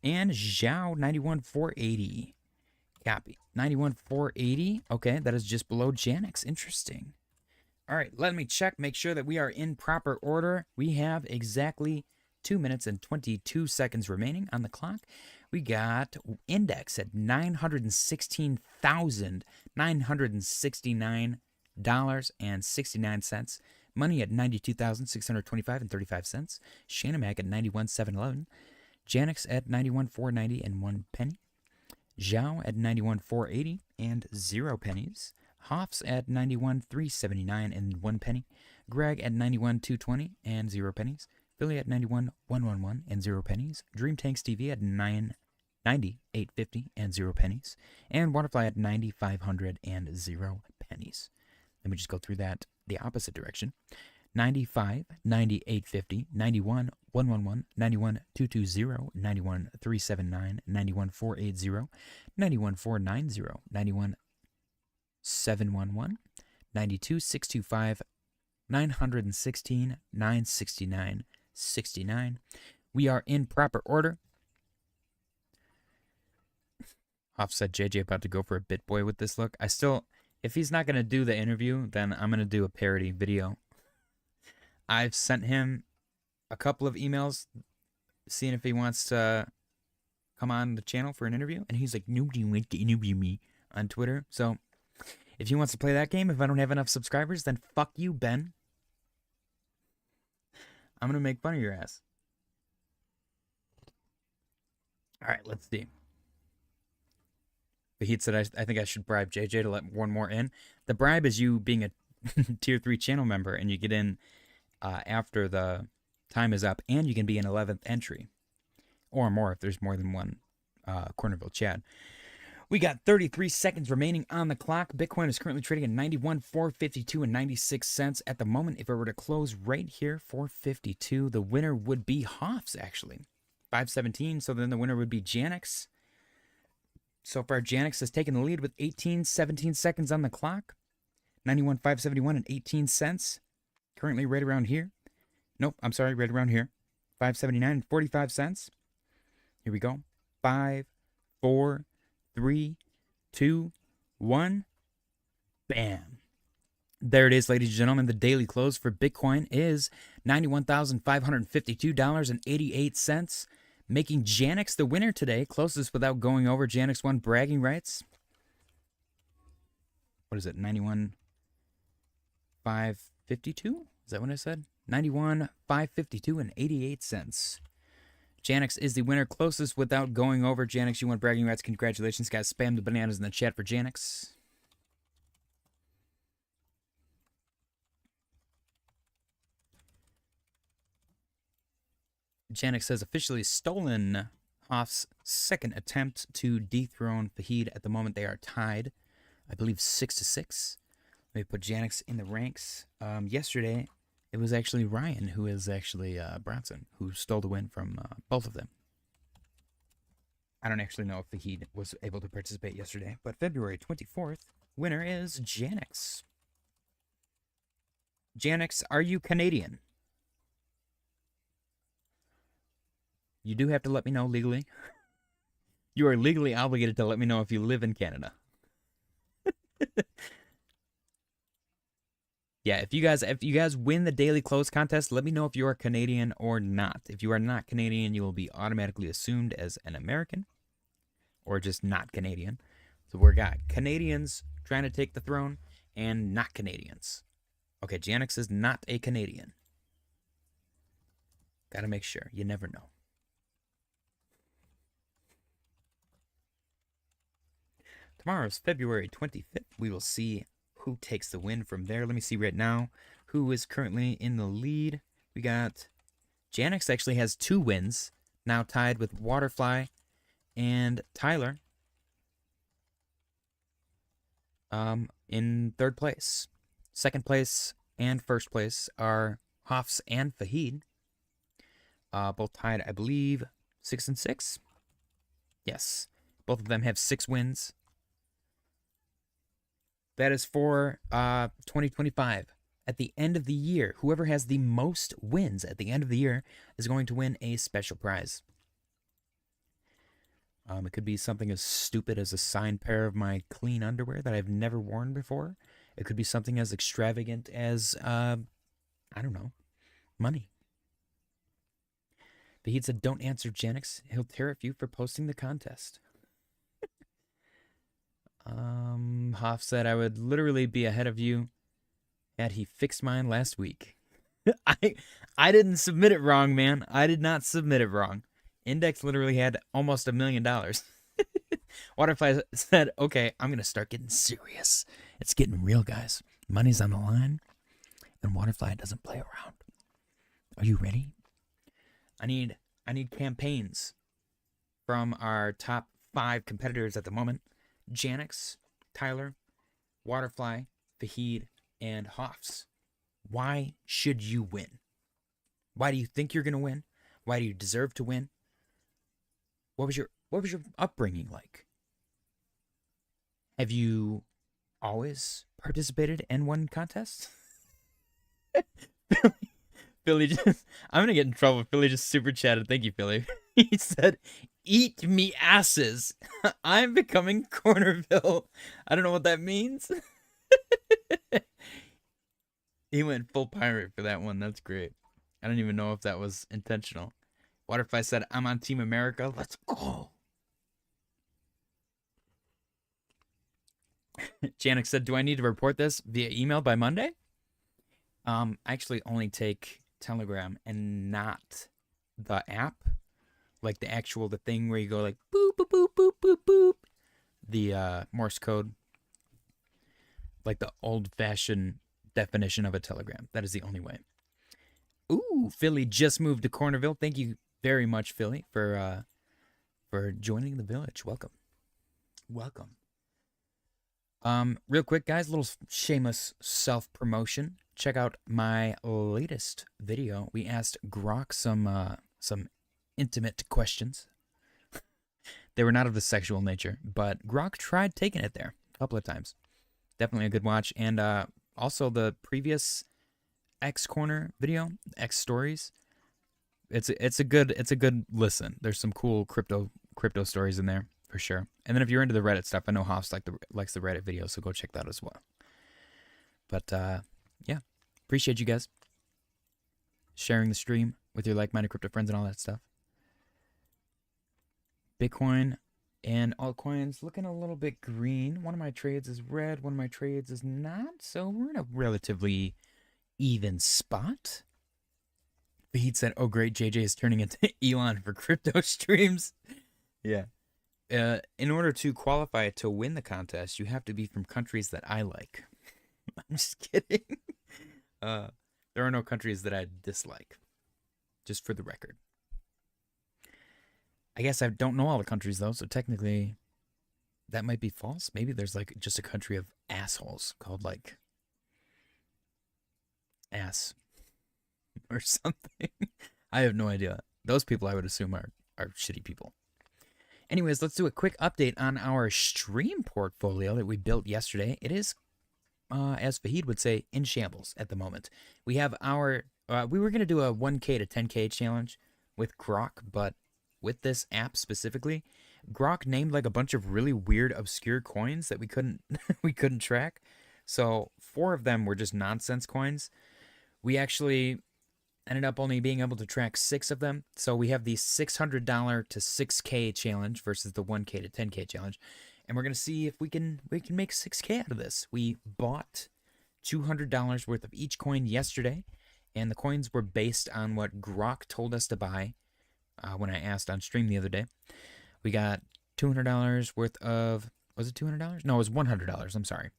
And Zhao, 91, 480. Copy. 91, 480. Okay, that is just below Janix. Interesting. All right, let me check, make sure that we are in proper order. We have exactly 2 minutes and 22 seconds remaining on the clock. We got index at $969.69. Money at $92,625 and 35 cents. Shanamac at 91,711. Janix at 91,490 and 1 penny. Zhao at 91,480 and 0 pennies. Hoff's at 91,379 and 1 penny. Greg at 91,220 and 0 pennies. Billy at 91,111 and 0 pennies. Dream Tanks TV at 90,850 and 0 pennies. And Waterfly at 9,500 and 0 pennies. Let me just go through that the opposite direction. 95, 9850, 91, 111, 91, 220, 91, 379, 91, 480, 91, 490, 91, 711, 92, 625, 916, 969, 69. We are in proper order. Hoff said JJ about to go for a BitBoy with this look. If he's not going to do the interview, then I'm going to do a parody video. I've sent him a couple of emails seeing if he wants to come on the channel for an interview. And he's like, nobody wants to interview me on Twitter. So if he wants to play that game, if I don't have enough subscribers, then fuck you, Ben. I'm going to make fun of your ass. All right, let's see. The Heat said, I think I should bribe JJ to let one more in. The bribe is you being a tier 3 channel member, and you get in after the time is up, and you can be an 11th entry. Or more if there's more than one Cornerville Chad. We got 33 seconds remaining on the clock. Bitcoin is currently trading at 91,452 and 96 cents at the moment. If it were to close right here, 452, the winner would be Hoff's, actually. 517, so then the winner would be Janix. So far, Janix has taken the lead with 17 seconds on the clock. 91,571 and 18 cents. Currently right around here. Nope, I'm sorry, right around here. 579 and 45 cents. Here we go. 5, 4, 3, 2, 1. Bam. There it is, ladies and gentlemen. The daily close for Bitcoin is $91,552.88. Making Janix the winner today. Closest without going over. Janix won bragging rights. What is it? 91,552? Is that what I said? 91,552 and 88 cents. Janix is the winner. Closest without going over. Janix, you won bragging rights. Congratulations, guys. Spam the bananas in the chat for Janix. Janix has officially stolen Hoff's second attempt to dethrone Fahid. At the moment, they are tied, I believe, 6-6. Let me put Janix in the ranks. Yesterday, It was actually Ryan, who is actually Bronson, who stole the win from both of them. I don't actually know if the Heat was able to participate yesterday, but February 24th, winner is Janix. Janix, are you Canadian? You do have to let me know legally. You are legally obligated to let me know if you live in Canada. Yeah, if you guys win the daily close contest, let me know if you are Canadian or not. If you are not Canadian, you will be automatically assumed as an American or just not Canadian. So we've got Canadians trying to take the throne and not Canadians. Okay, Janix is not a Canadian. Gotta make sure. You never know. Tomorrow's February 25th. We will see who takes the win from there. Let me see right now who is currently in the lead. We got Janix actually has 2 wins, now tied with Waterfly and Tyler in 3rd place. 2nd place and 1st place are Hoffs and Fahid. Both tied, I believe, 6 and 6. Yes, both of them have 6 wins. That is for 2025. At the end of the year, whoever has the most wins at the end of the year is going to win a special prize. It could be something as stupid as a signed pair of my clean underwear that I've never worn before. It could be something as extravagant as, I don't know, money. But he said, don't answer Janix. He'll tariff you for posting the contest. Hoff said, I would literally be ahead of you had he fixed mine last week. I didn't submit it wrong, man. I did not submit it wrong. Index literally had almost $1 million. Waterfly said, okay, I'm going to start getting serious. It's getting real, guys. Money's on the line, and Waterfly doesn't play around. Are you ready? I need campaigns from our top 5 competitors at the moment. Janix, Tyler, Waterfly, Fahid, and Hoffs. Why should you win? Why do you think you're going to win? Why do you deserve to win? What was your upbringing like? Have you always participated and won contests? Philly just, I'm going to get in trouble. Philly just super chatted. Thank you, Philly. He said, eat me asses. I'm becoming Cornerville. I don't know what that means. He went full pirate for that one. That's great. I don't even know if that was intentional. Waterfly said, I'm on Team America. Let's go. Janix said, do I need to report this via email by Monday? I actually only take Telegram and not the app. Like the thing where you go like boop, boop, boop, boop, boop, boop. The Morse code. Like the old-fashioned definition of a telegram. That is the only way. Ooh, Philly just moved to Cornerville. Thank you very much, Philly, for joining the village. Welcome. Welcome. Real quick, guys, little shameless self-promotion. Check out my latest video. We asked Grok some intimate questions. They were not of the sexual nature, but Grok tried taking it there a couple of times. Definitely a good watch. And also the previous X Corner video, X Stories. It's a good listen. There's some cool crypto stories in there for sure. And then if you're into the Reddit stuff, I know Hoffs likes the Reddit videos, so go check that as well. But yeah, appreciate you guys sharing the stream with your like-minded crypto friends and all that stuff. Bitcoin and altcoins looking a little bit green. One of my trades is red, one of my trades is not. So we're in a relatively even spot. Fahid said, oh great, JJ is turning into Elon for crypto streams. Yeah. In order to qualify to win the contest, you have to be from countries that I like. I'm just kidding. There are no countries that I dislike. Just for the record. I guess I don't know all the countries, though, so technically that might be false. Maybe there's, like, just a country of assholes called, like, ass. or something. I have no idea. Those people I would assume are shitty people. Anyways, let's do a quick update on our stream portfolio that we built yesterday. It is, as Fahid would say, in shambles at the moment. We have our, we were going to do a 1K to 10K challenge with Grok, but with this app specifically, Grok named like a bunch of really weird, obscure coins that we couldn't we couldn't track. So 4 of them were just nonsense coins. We actually ended up only being able to track 6 of them. So we have the $600 to 6K challenge versus the 1K to 10K challenge. And we're going to see if we can make 6K out of this. We bought $200 worth of each coin yesterday, and the coins were based on what Grok told us to buy when I asked on stream the other day. We got $200 worth of, was it $200? No, it was $100. I'm sorry.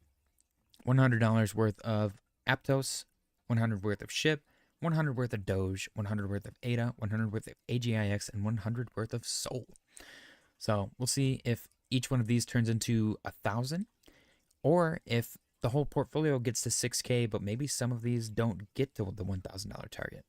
$100 worth of Aptos, 100 worth of SHIB, 100 worth of Doge, 100 worth of ADA, 100 worth of AGIX, and 100 worth of Sol. So we'll see if each one of these turns into 1,000, or if the whole portfolio gets to 6K, but maybe some of these don't get to the $1,000 target.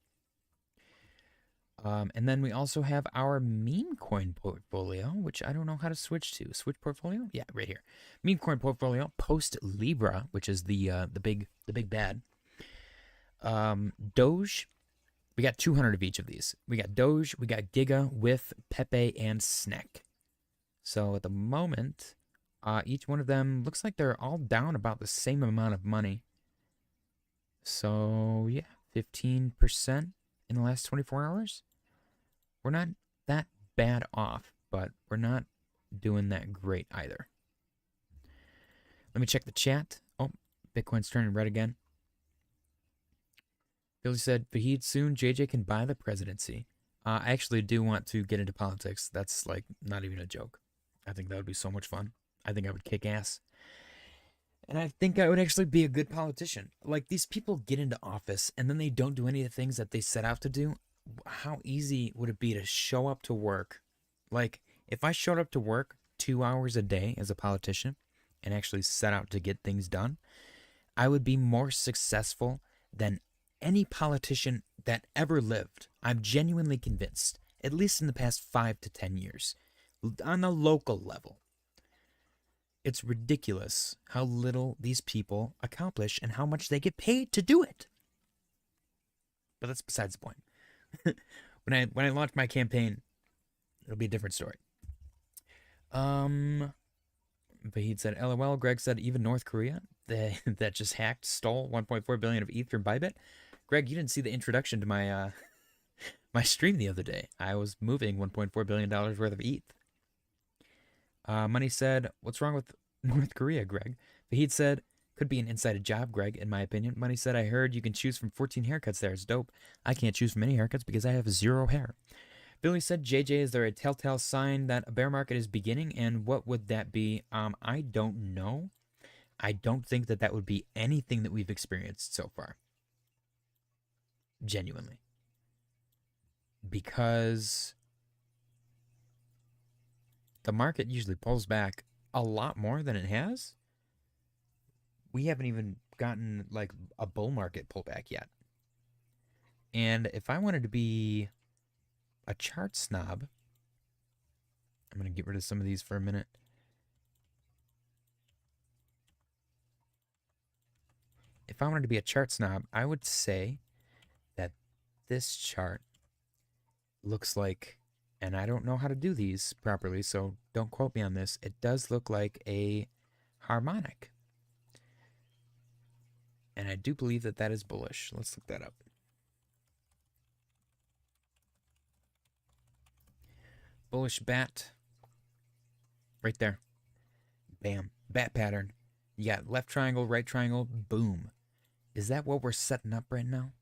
And then we also have our Memecoin portfolio, which I don't know how to switch to. Switch portfolio? Yeah, right here. Memecoin portfolio post Libra, which is the big bad. Doge, we got 200 of each of these. We got Doge, we got Giga, with Pepe, and SNEK. So at the moment, each one of them looks like they're all down about the same amount of money. So yeah, 15% in the last 24 hours. We're not that bad off, but we're not doing that great either. Let me check the chat. Oh, Bitcoin's turning red again. Billy said, Fahid, soon JJ can buy the presidency. I actually do want to get into politics. That's like not even a joke. I think that would be so much fun. I think I would kick ass. And I think I would actually be a good politician. Like, these people get into office and then they don't do any of the things that they set out to do. How easy would it be to show up to work? Like, if I showed up to work 2 hours a day as a politician and actually set out to get things done, I would be more successful than any politician that ever lived. I'm genuinely convinced, at least in the past 5 to 10 years, on a local level. It's ridiculous how little these people accomplish and how much they get paid to do it. But that's besides the point. When I launch my campaign, it'll be a different story. But he said, LOL. Greg said, even North Korea that just hacked, stole 1.4 billion of ETH from Bybit. Greg, you didn't see the introduction to my my stream the other day. I was moving $1.4 billion worth of ETH. Money said, what's wrong with North Korea, Greg? Fahid said, could be an inside job, Greg, in my opinion. Money said, I heard you can choose from 14 haircuts there. It's dope. I can't choose from any haircuts because I have 0 hair. Billy said, JJ, is there a telltale sign that a bear market is beginning? And what would that be? I don't know. I don't think that would be anything that we've experienced so far. Genuinely. Because the market usually pulls back a lot more than it has. We haven't even gotten like a bull market pullback yet. And if I wanted to be a chart snob, I'm going to get rid of some of these for a minute. If I wanted to be a chart snob, I would say that this chart looks like, and I don't know how to do these properly, so don't quote me on this, it does look like a harmonic. And I do believe that that is bullish. Let's look that up. Bullish bat. Right there. Bam. Bat pattern. You got left triangle, right triangle, boom. Is that what we're setting up right now?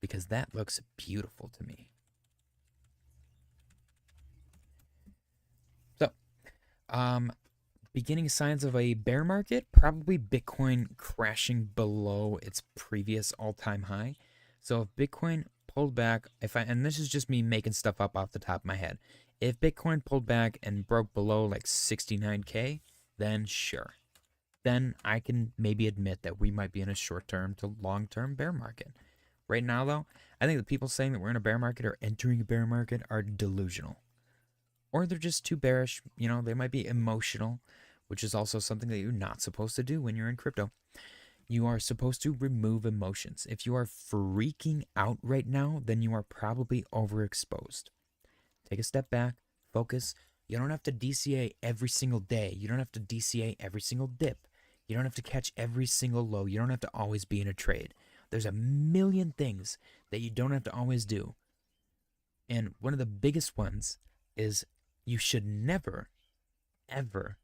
Because that looks beautiful to me. So, beginning signs of a bear market, probably Bitcoin crashing below its previous all-time high. So if Bitcoin pulled back, and this is just me making stuff up off the top of my head, if Bitcoin pulled back and broke below like 69K, then sure. Then I can maybe admit that we might be in a short-term to long-term bear market. Right now, though, I think the people saying that we're in a bear market or entering a bear market are delusional. Or they're just too bearish. You know, they might be emotional, which is also something that you're not supposed to do when you're in crypto. You are supposed to remove emotions. If you are freaking out right now, then you are probably overexposed. Take a step back, focus. You don't have to DCA every single day. You don't have to DCA every single dip. You don't have to catch every single low. You don't have to always be in a trade. There's a million things that you don't have to always do. And one of the biggest ones is you should never, ever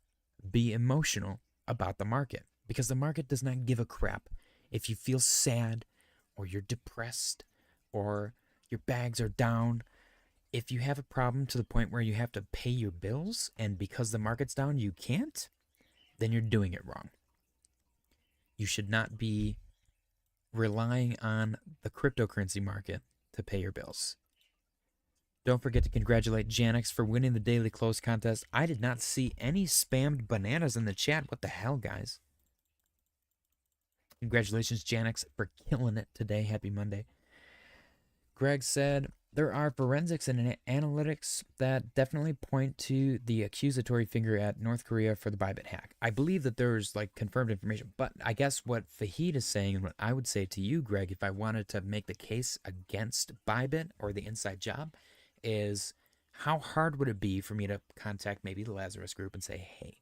be emotional about the market, because the market does not give a crap if you feel sad or you're depressed or your bags are down. If you have a problem to the point where you have to pay your bills and because the market's down you can't, then you're doing it wrong. You should not be relying on the cryptocurrency market to pay your bills. Don't forget to congratulate Janix for winning the daily close contest. I did not see any spammed bananas in the chat. What the hell, guys? Congratulations, Janix, for killing it today. Happy Monday. Greg said, there are forensics and analytics that definitely point to the accusatory finger at North Korea for the Bybit hack. I believe that there's like confirmed information, but I guess what Fahid is saying and what I would say to you, Greg, if I wanted to make the case against Bybit or the inside job, is how hard would it be for me to contact maybe the Lazarus group and say, hey,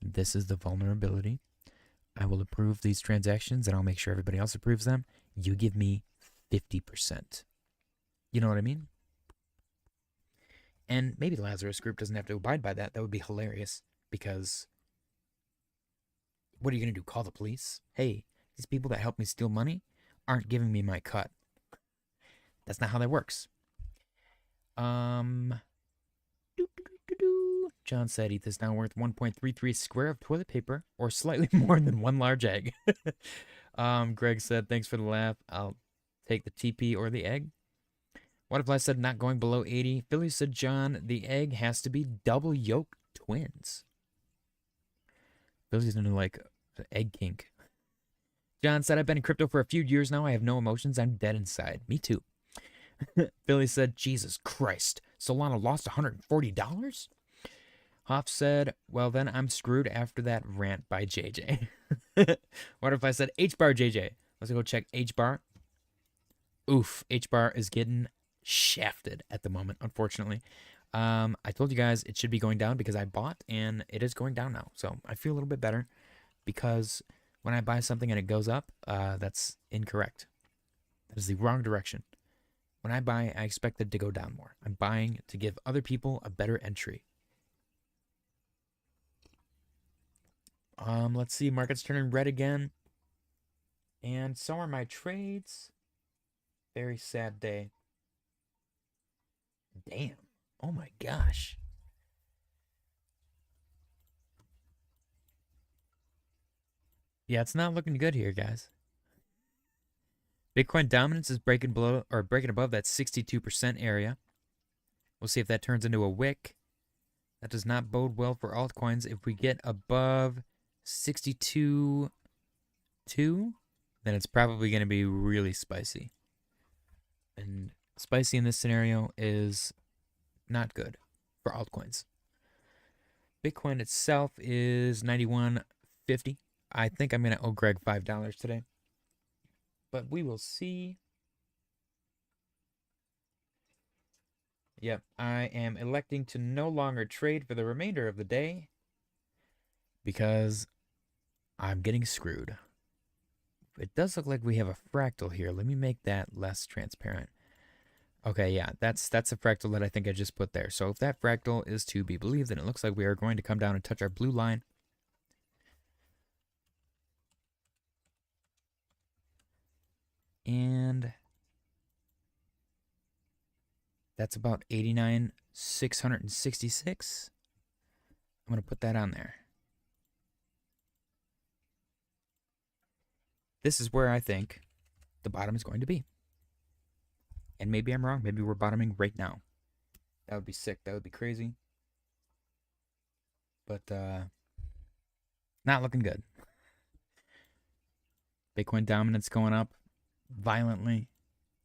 this is the vulnerability. I will approve these transactions and I'll make sure everybody else approves them. You give me 50%. You know what I mean? And maybe the Lazarus group doesn't have to abide by that. That would be hilarious, because what are you going to do? Call the police? Hey, these people that helped me steal money aren't giving me my cut. That's not how that works. John said ETH is now worth 1.33 square of toilet paper, or slightly more than one large egg. Greg said, thanks for the laugh. I'll take the TP or the egg. What if I said not going below 80? Philly said, John, the egg has to be double yolk twins. Philly's into like egg kink. John said, I've been in crypto for a few years now. I have no emotions. I'm dead inside. Me too. Philly said, Jesus Christ, Solana lost $140? Hoff said, well, then I'm screwed after that rant by JJ. What if I said HBAR JJ? Let's go check HBAR. Oof, HBAR is getting shafted at the moment, unfortunately. I told you guys it should be going down because I bought, and it is going down now. So I feel a little bit better, because when I buy something and it goes up, that's incorrect. That is the wrong direction. When I buy, I expect it to go down more. I'm buying to give other people a better entry. Let's see. Market's turning red again. And so are my trades. Very sad day. Damn. Oh my gosh. Yeah, it's not looking good here, guys. Bitcoin dominance is breaking above that 62% area. We'll see if that turns into a wick. That does not bode well for altcoins. If we get above 62.2, then it's probably going to be really spicy. And spicy in this scenario is not good for altcoins. Bitcoin itself is 91.50. I think I'm going to owe Greg $5 today, but we will see. Yep, I am electing to no longer trade for the remainder of the day because I'm getting screwed. It does look like we have a fractal here. Let me make that less transparent. Okay, yeah, that's a fractal that I think I just put there. So if that fractal is to be believed, then it looks like we are going to come down and touch our blue line. And that's about 89,666. I'm going to put that on there. This is where I think the bottom is going to be. And maybe I'm wrong. Maybe we're bottoming right now. That would be sick. That would be crazy. But not looking good. Bitcoin dominance going up violently.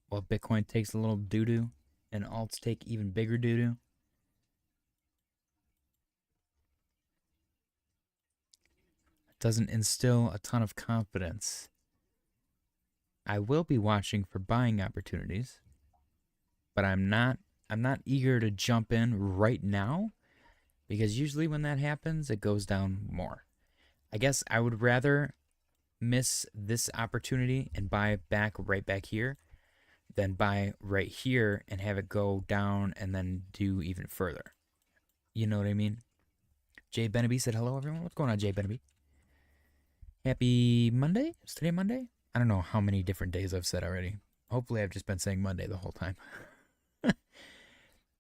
While Bitcoin takes a little doo-doo and alts take even bigger doo-doo. It doesn't instill a ton of confidence. I will be watching for buying opportunities, but I'm not eager to jump in right now, because usually when that happens, it goes down more. I guess I would rather miss this opportunity and buy right back here than buy right here and have it go down and then do even further. You know what I mean? Jay Benaby said hello, everyone. What's going on, Jay Benaby? Happy Monday? Is today Monday? I don't know how many different days I've said already. Hopefully I've just been saying Monday the whole time.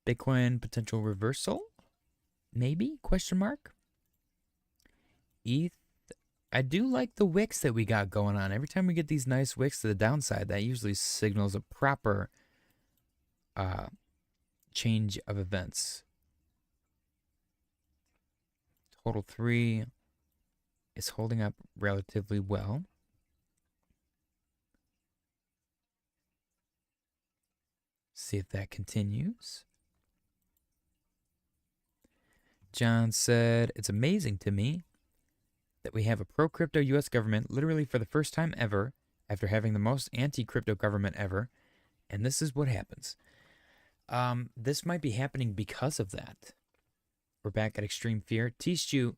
Bitcoin potential reversal? Maybe? Question mark? ETH? I do like the wicks that we got going on. Every time we get these nice wicks to the downside, that usually signals a proper change of events. Total 3 is holding up relatively well. See if that continues. John said, it's amazing to me that we have a pro-crypto U.S. government literally for the first time ever after having the most anti-crypto government ever, and this is what happens. This might be happening because of that. We're back at extreme fear. Tishu,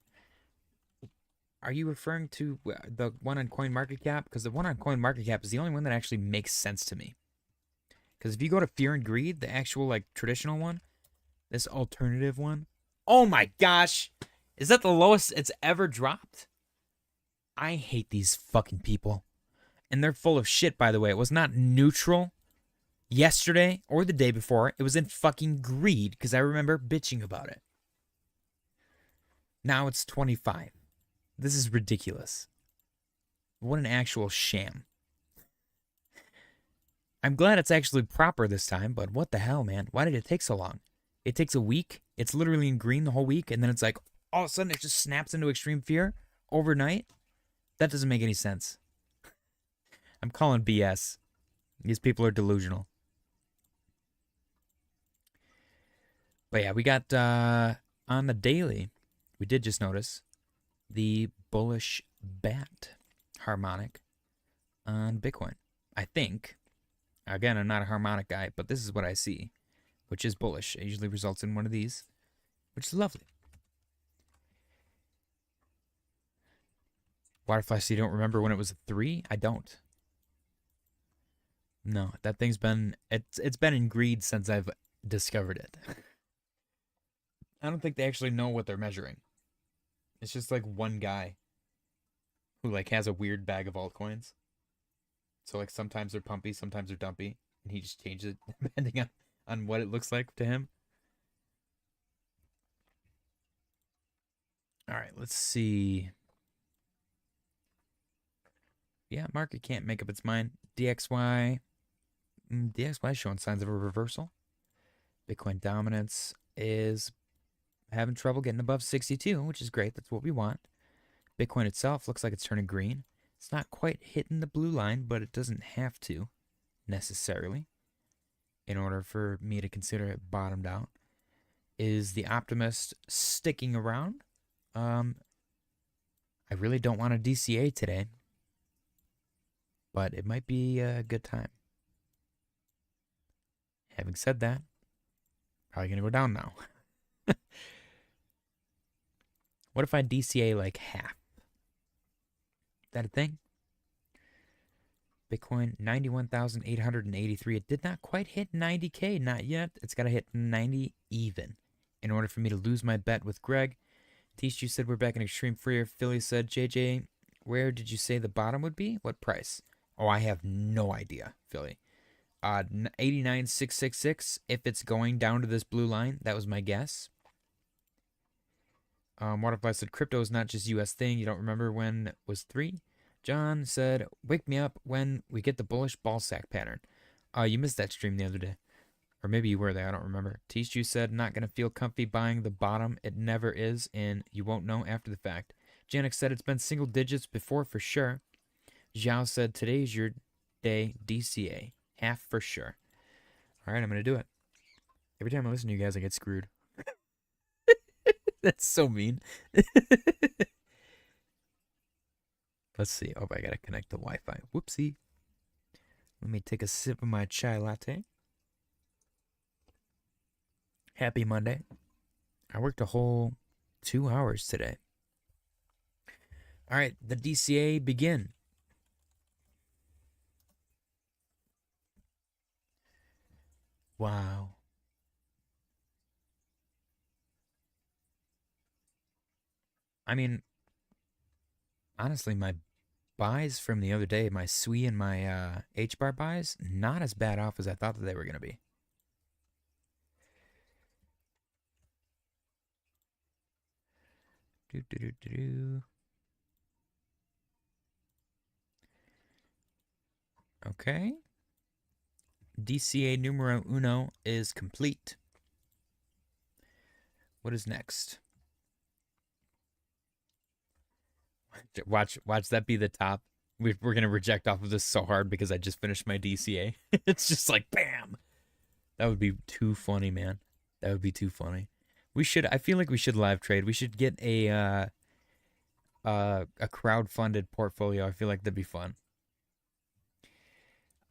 are you referring to the one on CoinMarketCap? Because the one on CoinMarketCap is the only one that actually makes sense to me. Because if you go to Fear and Greed, the actual like traditional one, this alternative one, oh my gosh, is that the lowest it's ever dropped? I hate these fucking people. And they're full of shit, by the way. It was not neutral yesterday or the day before. It was in fucking greed because I remember bitching about it. Now it's 25. This is ridiculous. What an actual sham. I'm glad it's actually proper this time, but what the hell, man? Why did it take so long? It takes a week. It's literally in green the whole week, and then it's like, all of a sudden it just snaps into extreme fear overnight? That doesn't make any sense. I'm calling BS. These people are delusional. But yeah, we got on the daily, we did just notice the bullish bat harmonic on Bitcoin. I think, again, I'm not a harmonic guy, but this is what I see, which is bullish. It usually results in one of these, which is lovely. Waterfly, so you don't remember when it was a 3? I don't. No, that thing's been, it's been in greed since I've discovered it. I don't think they actually know what they're measuring. It's just like one guy who like has a weird bag of altcoins. So like sometimes they're pumpy, sometimes they're dumpy, and he just changes it depending on what it looks like to him. All right, let's see. Yeah, market can't make up its mind. DXY showing signs of a reversal. Bitcoin dominance is having trouble getting above 62, which is great. That's what we want. Bitcoin itself looks like it's turning green. It's not quite hitting the blue line, but it doesn't have to necessarily in order for me to consider it bottomed out. Is the optimist sticking around? I really don't want a DCA today, but it might be a good time. Having said that, probably going to go down now. What if I DCA like half? Is that a thing? Bitcoin, 91,883. It did not quite hit 90K, not yet. It's got to hit 90 even in order for me to lose my bet with Greg. Tishu said we're back in extreme freer. Philly said, JJ, where did you say the bottom would be? What price? Oh, I have no idea, Philly. 89,666. If it's going down to this blue line, that was my guess. Waterfly said, crypto is not just US thing. You don't remember when it was 3? John said, wake me up when we get the bullish ball sack pattern. You missed that stream the other day. Or maybe you were there, I don't remember. Tishu said, not going to feel comfy buying the bottom. It never is, and you won't know after the fact. Janik said, it's been single digits before for sure. Zhao said, today's your day, DCA. Half for sure. All right, I'm going to do it. Every time I listen to you guys, I get screwed. That's so mean. Let's see. Oh, I got to connect the Wi-Fi. Whoopsie. Let me take a sip of my chai latte. Happy Monday. I worked a whole 2 hours today. All right, the DCA begin. Wow. I mean, honestly, my buys from the other day, my SWE and my HBAR buys, not as bad off as I thought that they were going to be. Okay. DCA numero uno is complete. What is next? Watch that be the top. We're going to reject off of this so hard because I just finished my DCA. It's just like, bam. That would be too funny, man. That would be too funny. I feel like we should live trade. We should get a crowd-funded portfolio. I feel like that'd be fun.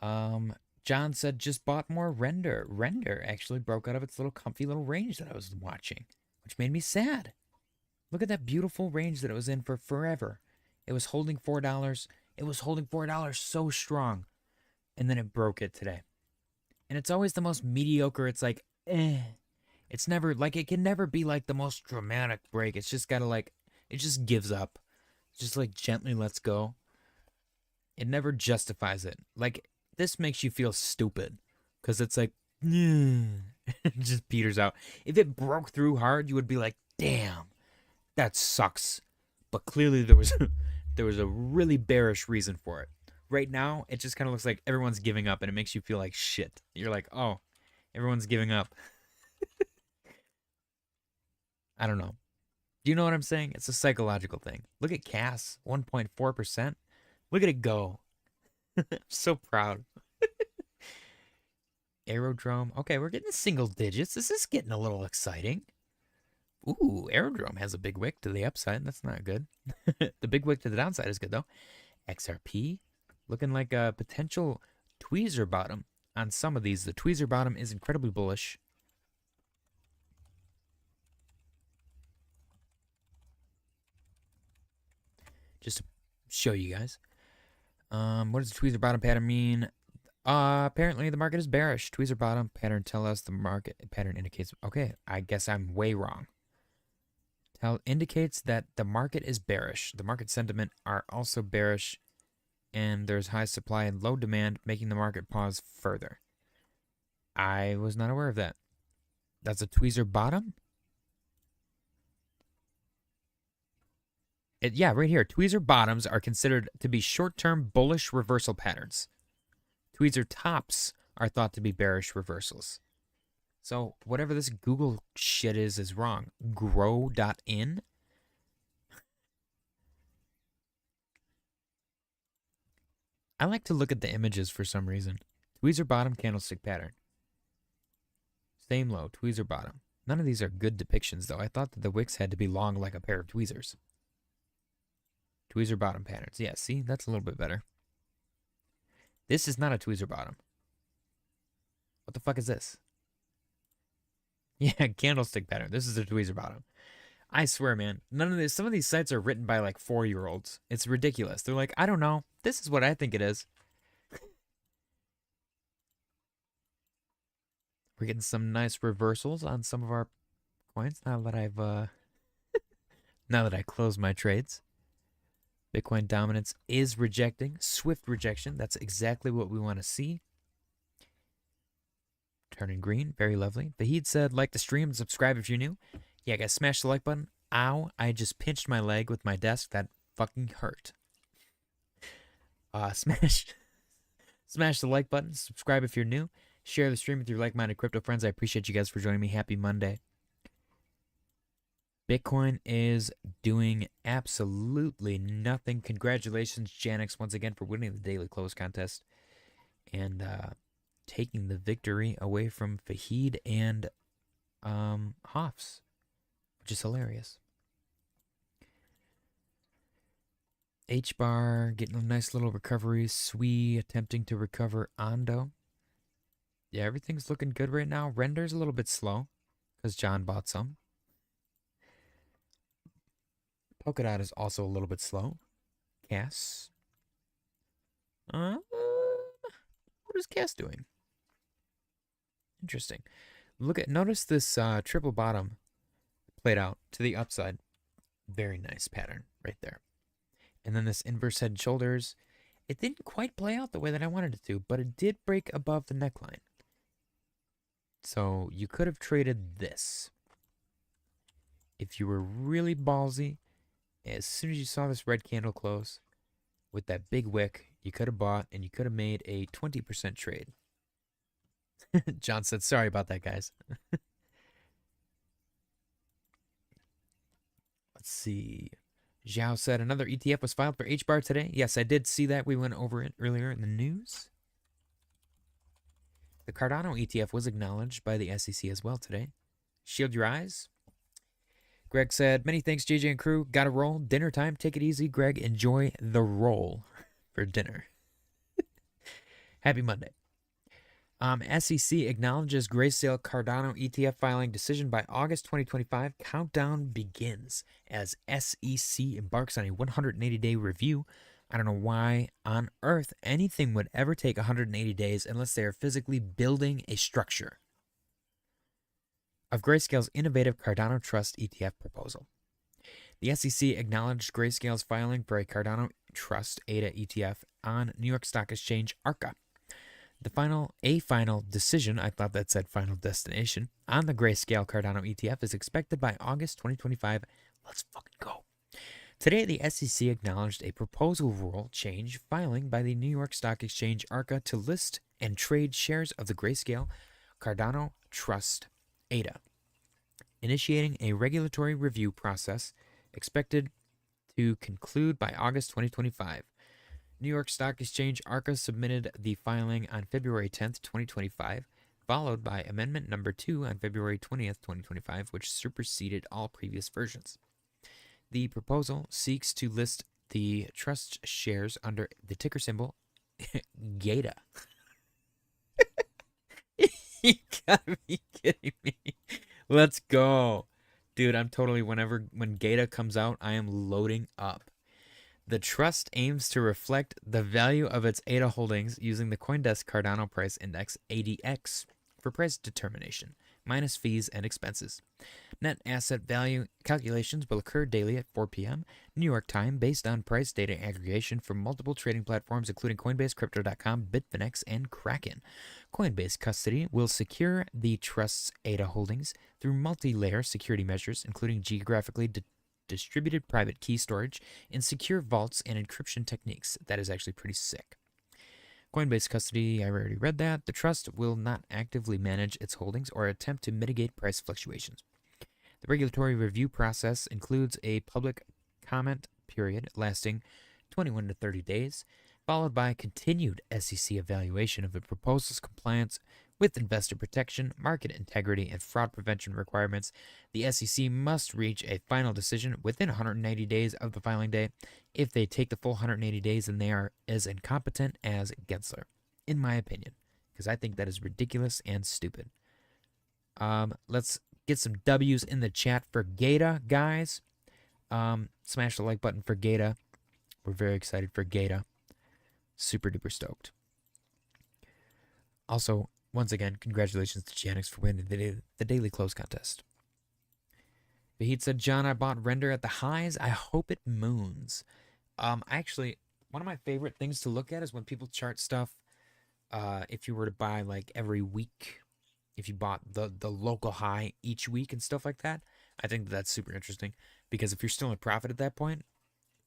John said just bought more Render. Render actually broke out of its little comfy little range that I was watching, which made me sad. Look at that beautiful range that it was in for forever. It was holding $4. It was holding $4 so strong. And then it broke it today. And it's always the most mediocre. It's like, eh. It's never, like, it can never be, like, the most dramatic break. It's just gotta, like, it just gives up. Just, like, gently lets go. It never justifies it. Like, this makes you feel stupid. Because it's like, it just peters out. If it broke through hard, you would be like, damn, that sucks. But clearly there was a really bearish reason for it. Right now, it just kind of looks like everyone's giving up, and it makes you feel like shit. You're like, oh, everyone's giving up. I don't know. Do you know what I'm saying? It's a psychological thing. Look at CAS, 1.4%. Look at it go. I'm so proud. Aerodrome. Okay, we're getting single digits. This is getting a little exciting. Ooh, Aerodrome has a big wick to the upside. That's not good. The big wick to the downside is good, though. XRP. Looking like a potential tweezer bottom on some of these. The tweezer bottom is incredibly bullish. Just to show you guys. What does the tweezer bottom pattern mean? Apparently the market is bearish. Tweezer bottom pattern tell us the market pattern indicates. Okay, I guess I'm way wrong. Indicates that the market is bearish. The market sentiment are also bearish, and there's high supply and low demand, making the market pause further. I was not aware of that. That's a tweezer bottom? Yeah, right here. Tweezer bottoms are considered to be short-term bullish reversal patterns. Tweezer tops are thought to be bearish reversals. So whatever this Google shit is wrong. Grow.in? I like to look at the images for some reason. Tweezer bottom candlestick pattern. Same low, tweezer bottom. None of these are good depictions, though. I thought that the wicks had to be long like a pair of tweezers. Tweezer bottom patterns. Yeah, see? That's a little bit better. This is not a tweezer bottom. What the fuck is this? Yeah, candlestick pattern. This is a tweezer bottom. I swear, man. None of this. Some of these sites are written by like 4-year-olds. It's ridiculous. They're like, I don't know. This is what I think it is. We're getting some nice reversals on some of our coins now that I've now that I closed my trades. Bitcoin dominance is rejecting. Swift rejection. That's exactly what we want to see. Turning green. Very lovely. Vahid said, like the stream and subscribe if you're new. Yeah, guys, smash the like button. Ow, I just pinched my leg with my desk. That fucking hurt. Smash the like button. Subscribe if you're new. Share the stream with your like-minded crypto friends. I appreciate you guys for joining me. Happy Monday. Bitcoin is doing absolutely nothing. Congratulations, Janix, once again for winning the daily close contest. And taking the victory away from Fahid and Hoffs, which is hilarious. HBAR getting a nice little recovery. SWE attempting to recover Ondo. Yeah, everything's looking good right now. Render's a little bit slow because John bought some. Polkadot is also a little bit slow. Cass. What is Cass doing? Interesting. Notice this triple bottom played out to the upside. Very nice pattern right there. And then this inverse head and shoulders. It didn't quite play out the way that I wanted it to, but it did break above the neckline. So you could have traded this. If you were really ballsy, as soon as you saw this red candle close with that big wick, you could have bought and you could have made a 20% trade. John said, sorry about that, guys. Let's see. Zhao said another ETF was filed for HBAR today. Yes, I did see that. We went over it earlier in the news. The Cardano ETF was acknowledged by the SEC as well today. Shield your eyes. Greg said, many thanks, JJ and crew. Gotta roll. Dinner time. Take it easy, Greg. Enjoy the roll for dinner. Happy Monday. SEC acknowledges Grayscale Cardano ETF filing decision by August 2025. Countdown begins as SEC embarks on a 180-day review. I don't know why on earth anything would ever take 180 days unless they are physically building a structure of Grayscale's innovative Cardano Trust ETF proposal. The SEC acknowledged Grayscale's filing for a Cardano Trust ADA ETF on New York Stock Exchange ARCA. A final decision, I thought that said final destination, on the Grayscale Cardano ETF is expected by August 2025. Let's fucking go. Today, the SEC acknowledged a proposal rule change filing by the New York Stock Exchange ARCA to list and trade shares of the Grayscale Cardano Trust ADA, initiating a regulatory review process expected to conclude by August 2025. New York Stock Exchange ARCA submitted the filing on February 10th, 2025, followed by Amendment Number 2 on February 20th, 2025, which superseded all previous versions. The proposal seeks to list the trust shares under the ticker symbol GATA. You gotta be kidding me. Let's go. Dude, I'm totally, when GATA comes out, I am loading up. The trust aims to reflect the value of its ADA holdings using the CoinDesk Cardano Price Index ADX for price determination, minus fees and expenses. Net asset value calculations will occur daily at 4 p.m. New York time based on price data aggregation from multiple trading platforms including Coinbase, Crypto.com, Bitfinex, and Kraken. Coinbase custody will secure the trust's ADA holdings through multi-layer security measures, including geographically distributed private key storage and secure vaults and encryption techniques. That is actually pretty sick. Coinbase custody, I already read that. The trust will not actively manage its holdings or attempt to mitigate price fluctuations. The regulatory review process includes a public comment period lasting 21 to 30 days, followed by continued SEC evaluation of the proposal's compliance with investor protection, market integrity, and fraud prevention requirements. The SEC must reach a final decision within 180 days of the filing day. If they take the full 180 days, then they are as incompetent as Gensler, in my opinion, because I think that is ridiculous and stupid. Let's get some W's in the chat for GATA, guys. Smash the like button for GATA. We're very excited for GATA. Super duper stoked. Also, once again, congratulations to Janix for winning the daily close contest. Vahid said, John, I bought Render at the highs. I hope it moons. Actually, one of my favorite things to look at is when people chart stuff. If you were to buy like every week, if you bought the local high each week and stuff like that, I think that's super interesting because if you're still in profit at that point,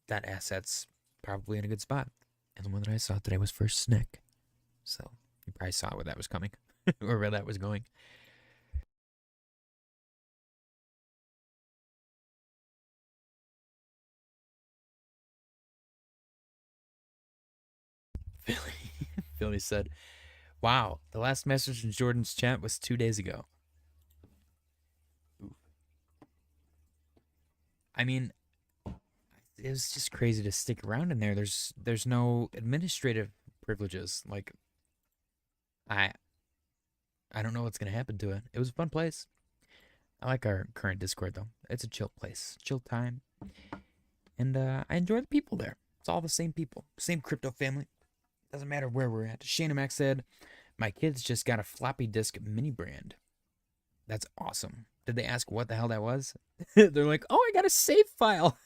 that asset's probably in a good spot. And the one that I saw today was first SNEK. So you probably saw where that was coming or where that was going. Philly said, Wow. The last message in Jordan's chat was 2 days ago. I mean, it was just crazy to stick around in there. There's no administrative privileges. Like I I don't know what's gonna happen to it. It was a fun place. I like our current Discord though. It's a chill place, chill time, and I enjoy the people there. It's all the same people, same crypto family. Doesn't matter where we're at. Shana Max said, "My kids just got a floppy disk mini brand. That's awesome." Did they ask what the hell that was? They're like, "Oh, I got a save file."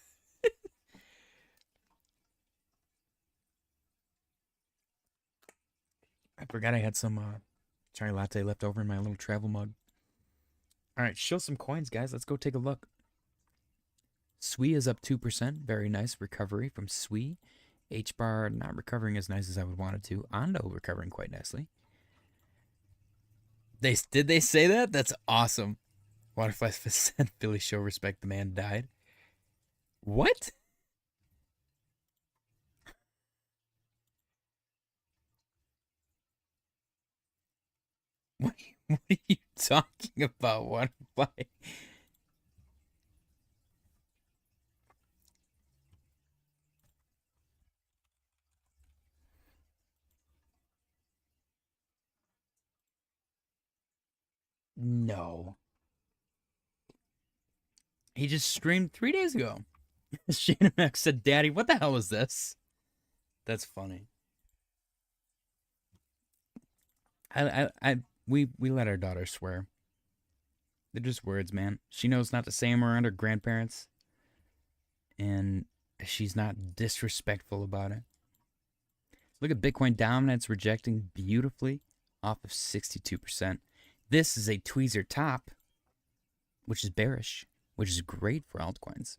I forgot I had some chai latte left over in my little travel mug. All right, show some coins, guys. Let's go take a look. SWE is up 2%. Very nice recovery from SWE. HBAR not recovering as nice as I would want it to. Ondo recovering quite nicely. Did they say that? That's awesome. Waterfly said Philly show respect the man died. What? What are you talking about, Waterfly? No. He just streamed 3 days ago. Shannon Max said, "Daddy, what the hell is this?" That's funny. We let our daughter swear. They're just words, man. She knows not to say them around her grandparents, and she's not disrespectful about it. Look at Bitcoin dominance rejecting beautifully off of 62%. This is a tweezer top, which is bearish, which is great for altcoins.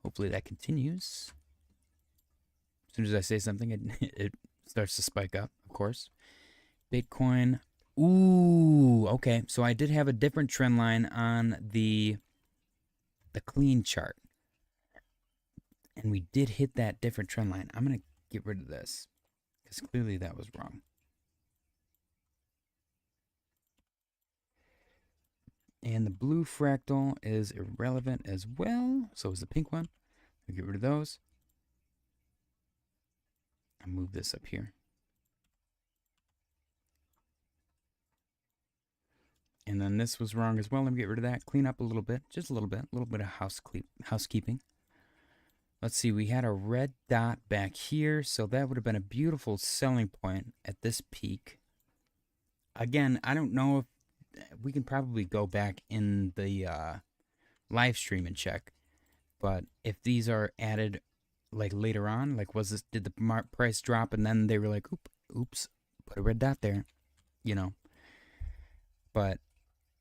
Hopefully that continues. As soon as I say something, it starts to spike up, of course. Bitcoin. Ooh, okay. So I did have a different trend line on the clean chart. And we did hit that different trend line. I'm going to get rid of this because clearly that was wrong. And the blue fractal is irrelevant as well. So is the pink one. I'll get rid of those. I'll move this up here. And then this was wrong as well. Let me get rid of that. Clean up a little bit. Just a little bit of housekeeping. Let's see. We had a red dot back here. So that would have been a beautiful selling point at this peak. Again, I don't know if we can probably go back in the live stream and check. But if these are added like later on, like did the price drop and then they were like, oops, put a red dot there, you know. But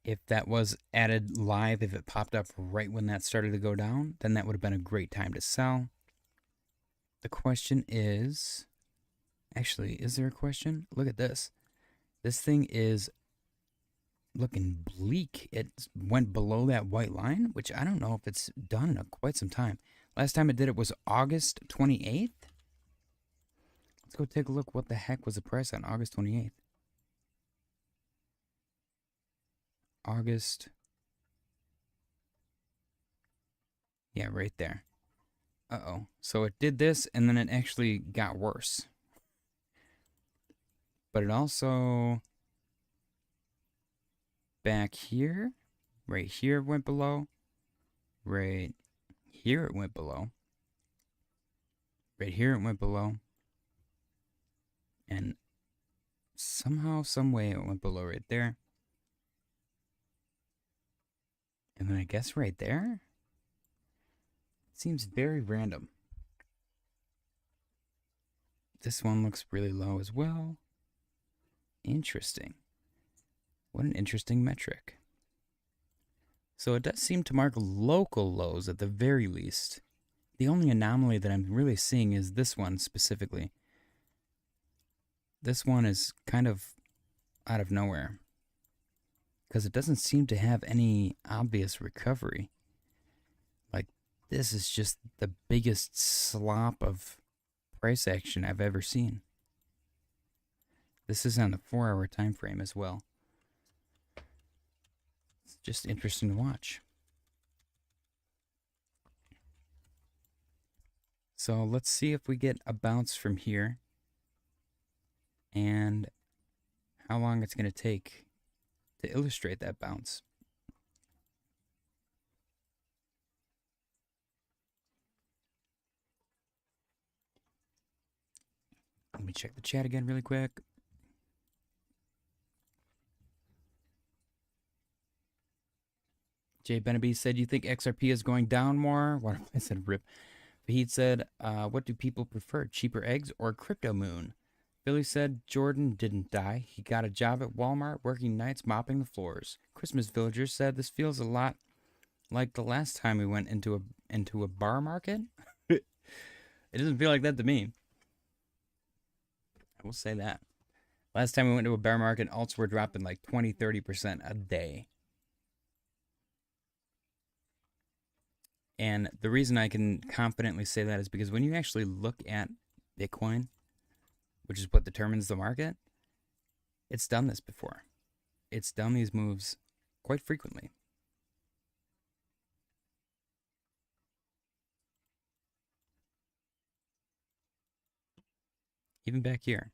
if that was added live, if it popped up right when that started to go down, then that would have been a great time to sell. The question is, actually, is there a question? Look at this. This thing is looking bleak. It went below that white line, which I don't know if it's done in quite some time. Last time it did it was August 28th. Let's go take a look. What the heck was the price on August 28th? August. Yeah, right there. Uh-oh. So it did this, and then it actually got worse. But it also... back here, right here it went below. Right here it went below. Right here it went below. And somehow, some way it went below right there. And then I guess right there? It seems very random. This one looks really low as well. Interesting. What an interesting metric. So it does seem to mark local lows at the very least. The only anomaly that I'm really seeing is this one specifically. This one is kind of out of nowhere, because it doesn't seem to have any obvious recovery. Like, this is just the biggest slop of price action I've ever seen. This is on the 4-hour time frame as well. It's just interesting to watch. So let's see if we get a bounce from here and how long it's going to take to illustrate that bounce. Let me check the chat again really quick. Jay Benaby said, you think XRP is going down more? What I said, rip. Fahid said, what do people prefer, cheaper eggs or crypto moon? Billy said, Jordan didn't die. He got a job at Walmart, working nights, mopping the floors. Christmas Villager said, this feels a lot like the last time we went into a bar market. It doesn't feel like that to me. I will say that. Last time we went to a bear market, alts were dropping like 20-30% a day. And the reason I can confidently say that is because when you actually look at Bitcoin, which is what determines the market, it's done this before. It's done these moves quite frequently. Even back here.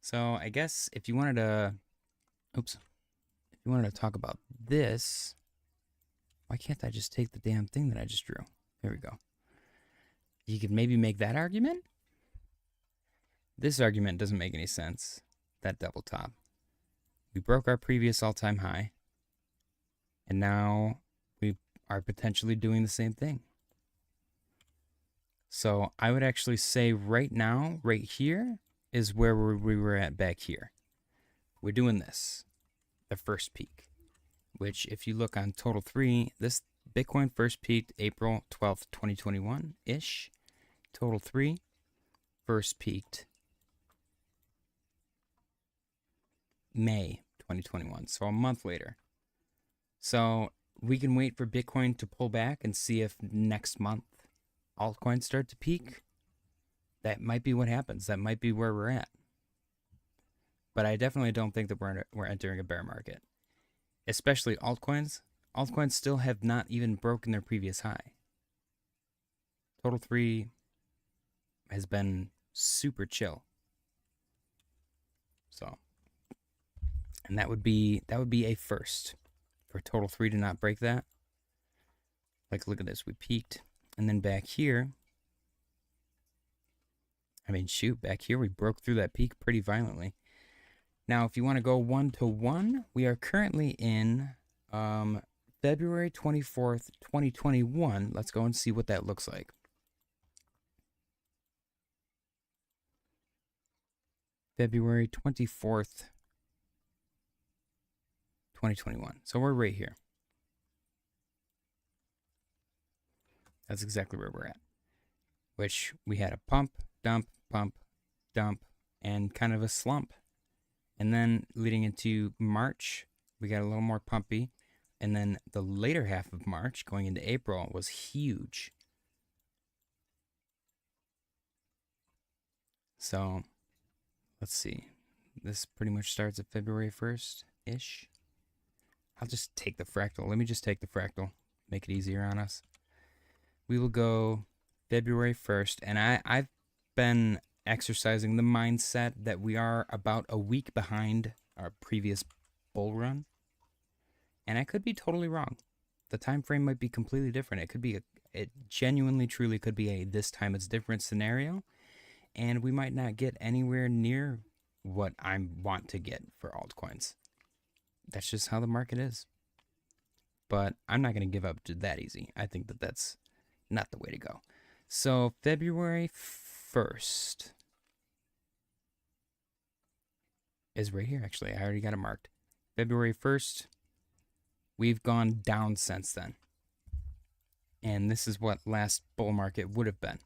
So I guess if you wanted to, if you wanted to talk about this, why can't I just take the damn thing that I just drew? There we go. You could maybe make that argument. This argument doesn't make any sense. That double top. We broke our previous all-time high, and now we are potentially doing the same thing. So I would actually say right now, right here, is where we were at back here. We're doing this, the first peak, which if you look on total 3, this Bitcoin first peaked April 12th, 2021-ish. Total 3 first peaked May 2021, so a month later. So we can wait for Bitcoin to pull back and see if next month altcoins start to peak. That might be what happens. That might be where we're at. But I definitely don't think that we're entering a bear market. Especially altcoins. Altcoins still have not even broken their previous high. Total 3 has been super chill. So, and that would be a first for Total 3 to not break that. Like, look at this. We peaked, and then back here, I mean, shoot, back here we broke through that peak pretty violently. Now, if you want to go 1-to-1, we are currently in February 24th, 2021. Let's go and see what that looks like. February 24th, 2021. So we're right here. That's exactly where we're at. Which we had a pump, dump, and kind of a slump. And then leading into March, we got a little more pumpy. And then the later half of March, going into April, was huge. So, let's see. This pretty much starts at February 1st-ish. I'll just take the fractal. Let me just take the fractal. Make it easier on us. We will go February 1st. And I've been exercising the mindset that we are about a week behind our previous bull run. And I could be totally wrong. The time frame might be completely different. It could be it genuinely, truly could be a this time it's different scenario. And we might not get anywhere near what I want to get for altcoins. That's just how the market is. But I'm not going to give up to that easy. I think that that's not the way to go. So February 1st is right here, actually. I already got it marked. February 1st, we've gone down since then. And this is what last bull market would have been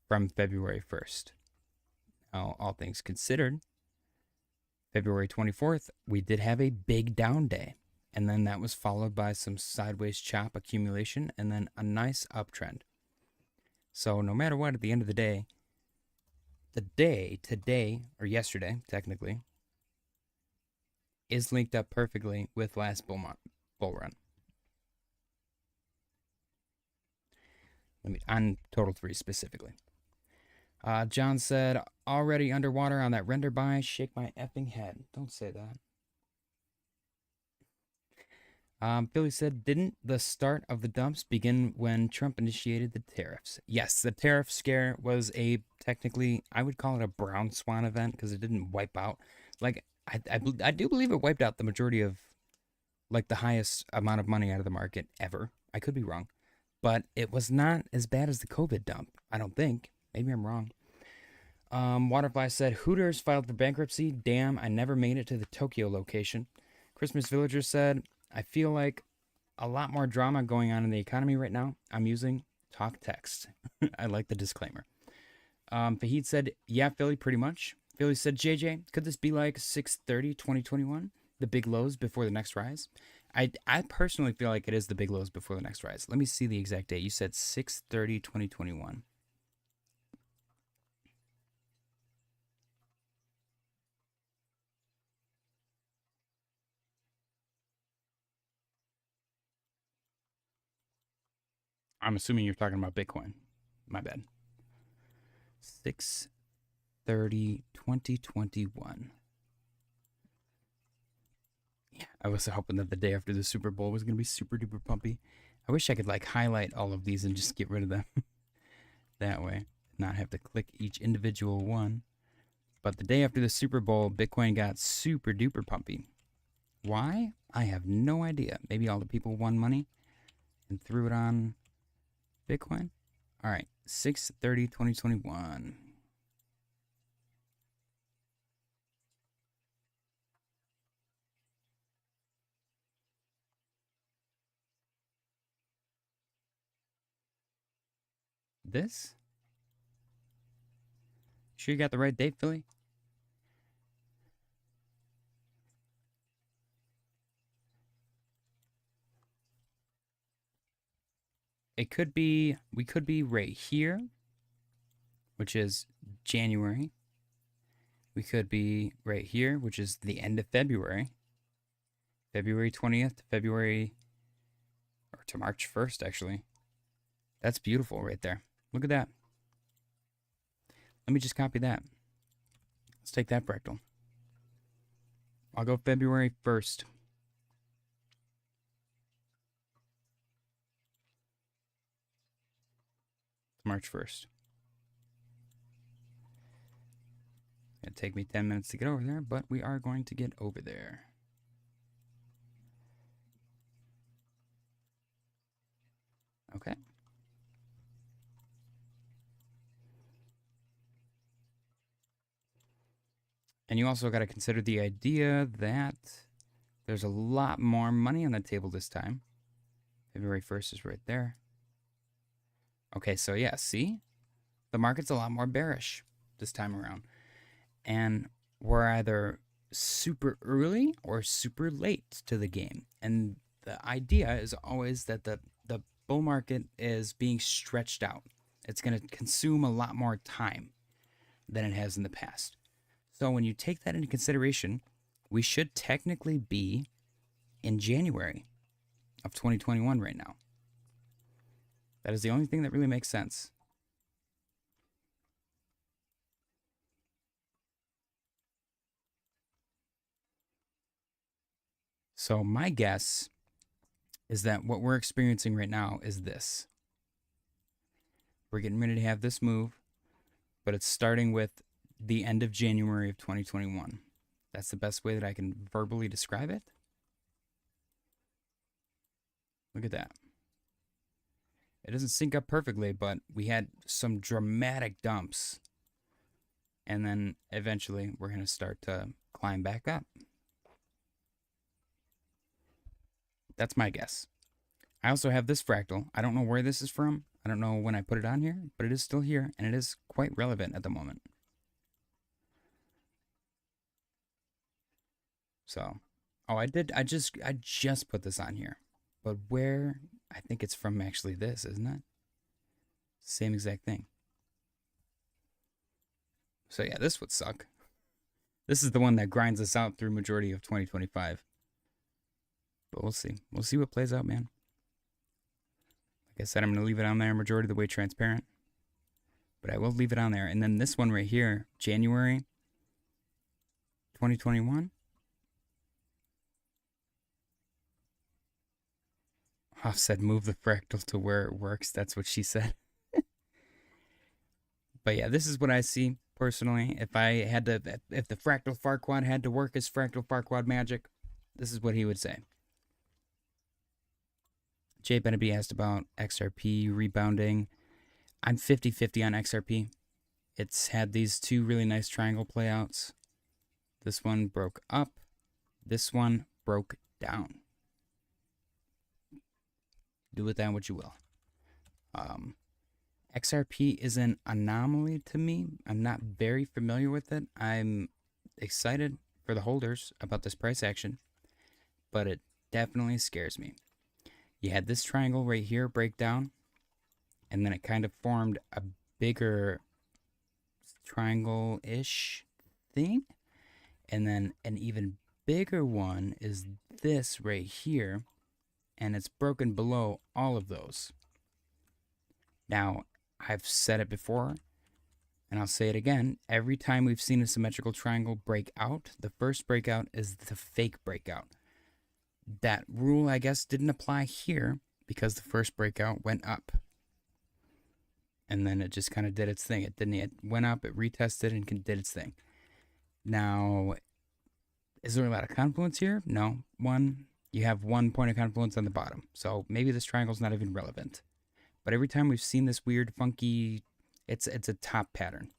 from February 1st. Now, all things considered, February 24th, we did have a big down day. And then that was followed by some sideways chop accumulation and then a nice uptrend. So no matter what, at the end of the day today, or yesterday, technically, is linked up perfectly with last bull run. On Total 3 specifically. John said, already underwater on that render buy. Shake my effing head. Don't say that. Philly said, didn't the start of the dumps begin when Trump initiated the tariffs? Yes, the tariff scare was technically, I would call it a brown swan event because it didn't wipe out. Like, I do believe it wiped out the majority of, like, the highest amount of money out of the market ever. I could be wrong. But it was not as bad as the COVID dump, I don't think. Maybe I'm wrong. Waterfly said, Hooters filed for bankruptcy. Damn, I never made it to the Tokyo location. Christmas Villager said, I feel like a lot more drama going on in the economy right now. I'm using talk text. I like the disclaimer. Fahid said, yeah, Philly, pretty much. Philly said, JJ, could this be like 6/30, 2021? The big lows before the next rise? I personally feel like it is the big lows before the next rise. Let me see the exact date. You said 6/30, 2021. I'm assuming you're talking about Bitcoin. My bad. 6/30, 2021. Yeah, I was hoping that the day after the Super Bowl was going to be super duper pumpy. I wish I could like highlight all of these and just get rid of them. That way, not have to click each individual one. But the day after the Super Bowl, Bitcoin got super duper pumpy. Why? I have no idea. Maybe all the people won money and threw it on Bitcoin. All right, 6/30, 2021. This? Sure you got the right date, Philly? It could be, we could be right here, which is January. We could be right here, which is the end of February. February 20th to February, or to March 1st, actually. That's beautiful right there. Look at that. Let me just copy that. Let's take that fractal. I'll go February 1st. March 1st. It'll take me 10 minutes to get over there, but we are going to get over there. Okay. And you also got to consider the idea that there's a lot more money on the table this time. February 1st is right there. Okay, so yeah, see? The market's a lot more bearish this time around. And we're either super early or super late to the game. And the idea is always that the bull market is being stretched out. It's going to consume a lot more time than it has in the past. So when you take that into consideration, we should technically be in January of 2021 right now. That is the only thing that really makes sense. So my guess is that what we're experiencing right now is this. We're getting ready to have this move, but it's starting with the end of January of 2021. That's the best way that I can verbally describe it. Look at that. It doesn't sync up perfectly, but we had some dramatic dumps. And then eventually we're going to start to climb back up. That's my guess. I also have this fractal. I don't know where this is from. I don't know when I put it on here, but it is still here, and it is quite relevant at the moment. So, Oh, I did. I just put this on here. But where? I think it's from actually this, isn't it? Same exact thing. So yeah, this would suck. This is the one that grinds us out through majority of 2025. But we'll see. We'll see what plays out, man. Like I said, I'm going to leave it on there majority of the way transparent. But I will leave it on there. And then this one right here, January 2021. Hoff said, move the fractal to where it works. That's what she said. But yeah, this is what I see personally. If the fractal Farquad had to work as fractal Farquad magic, this is what he would say. Jay Beneby asked about XRP rebounding. I'm 50-50 on XRP. It's had these two really nice triangle playouts. This one broke up. This one broke down. Do with that what you will. XRP is an anomaly to me. I'm not very familiar with it. I'm excited for the holders about this price action, but it definitely scares me. You had this triangle right here break down, and then it kind of formed a bigger triangle-ish thing, and then an even bigger one is this right here, and it's broken below all of those. Now, I've said it before, and I'll say it again. Every time we've seen a symmetrical triangle break out, the first breakout is the fake breakout. That rule, I guess, didn't apply here because the first breakout went up. And then it just kind of did its thing. It went up, it retested, and did its thing. Now, is there a lot of confluence here? No. You have 1 point of confluence on the bottom. So maybe this triangle's not even relevant. But every time we've seen this weird, funky, it's a top pattern.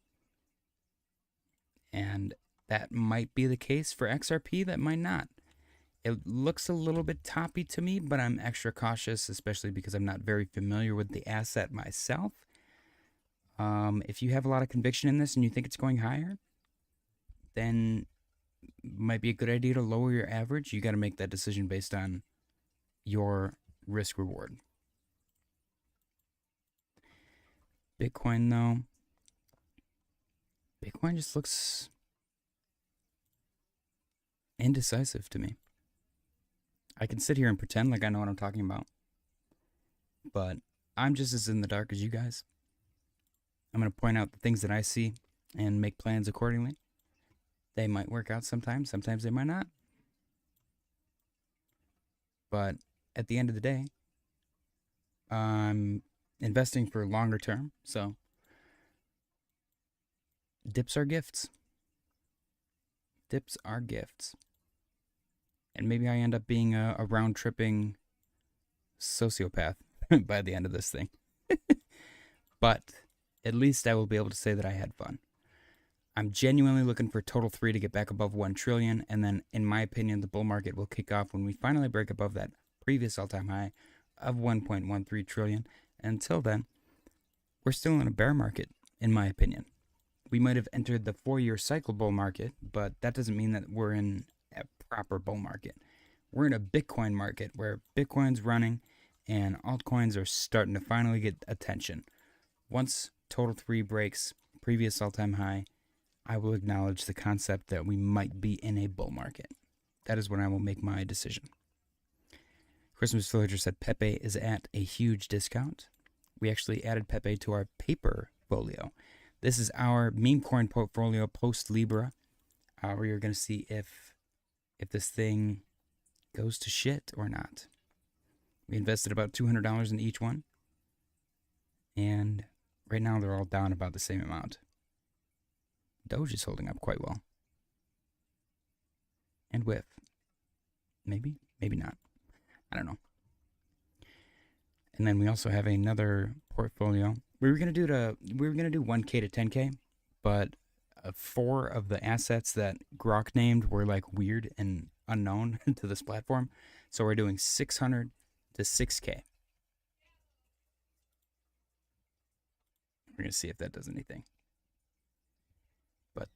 And that might be the case for XRP, that might not. It looks a little bit toppy to me, but I'm extra cautious, especially because I'm not very familiar with the asset myself. If you have a lot of conviction in this and you think it's going higher, then it might be a good idea to lower your average. You got to make that decision based on your risk reward. Bitcoin, though, Bitcoin just looks indecisive to me. I can sit here and pretend like I know what I'm talking about, but I'm just as in the dark as you guys. I'm going to point out the things that I see and make plans accordingly. They might work out sometimes they might not. But at the end of the day, I'm investing for longer term, so dips are gifts. Dips are gifts. And maybe I end up being a round-tripping sociopath by the end of this thing. But at least I will be able to say that I had fun. I'm genuinely looking for total 3 to get back above 1 trillion. And then, in my opinion, the bull market will kick off when we finally break above that previous all-time high of 1.13 trillion. Until then, we're still in a bear market, in my opinion. We might have entered the 4-year cycle bull market, but that doesn't mean that we're in a proper bull market. We're in a Bitcoin market where Bitcoin's running and altcoins are starting to finally get attention. Once total 3 breaks previous all-time high, I will acknowledge the concept that we might be in a bull market. That is when I will make my decision. Christmas Villager said Pepe is at a huge discount. We actually added Pepe to our paper folio. This is our Memecoin portfolio post Libra. Where you're going to see if this thing goes to shit or not. We invested about $200 in each one. And right now they're all down about the same amount. Doge is holding up quite well. And WIF. Maybe, maybe not. I don't know. And then we also have another portfolio. We were gonna do 1K to 10K, but 4 of the assets that Grok named were like weird and unknown to this platform. So we're doing 600 to 6K. We're gonna see if that does anything. But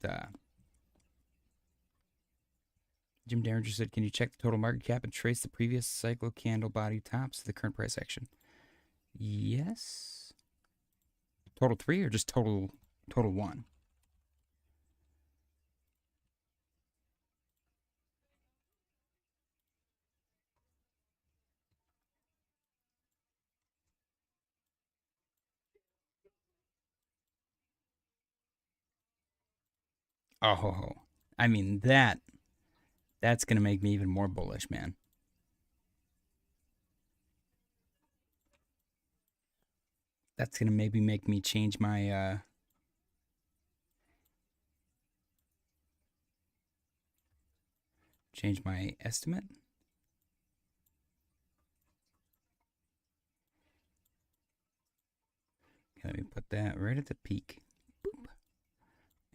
Jim Derringer said, can you check the total market cap and trace the previous cycle candle body tops to the current price action? Yes. Total 3 or just total 1? Oh, I mean that's gonna make me even more bullish, man. That's gonna maybe make me change my estimate. Okay, let me put that right at the peak. Boop.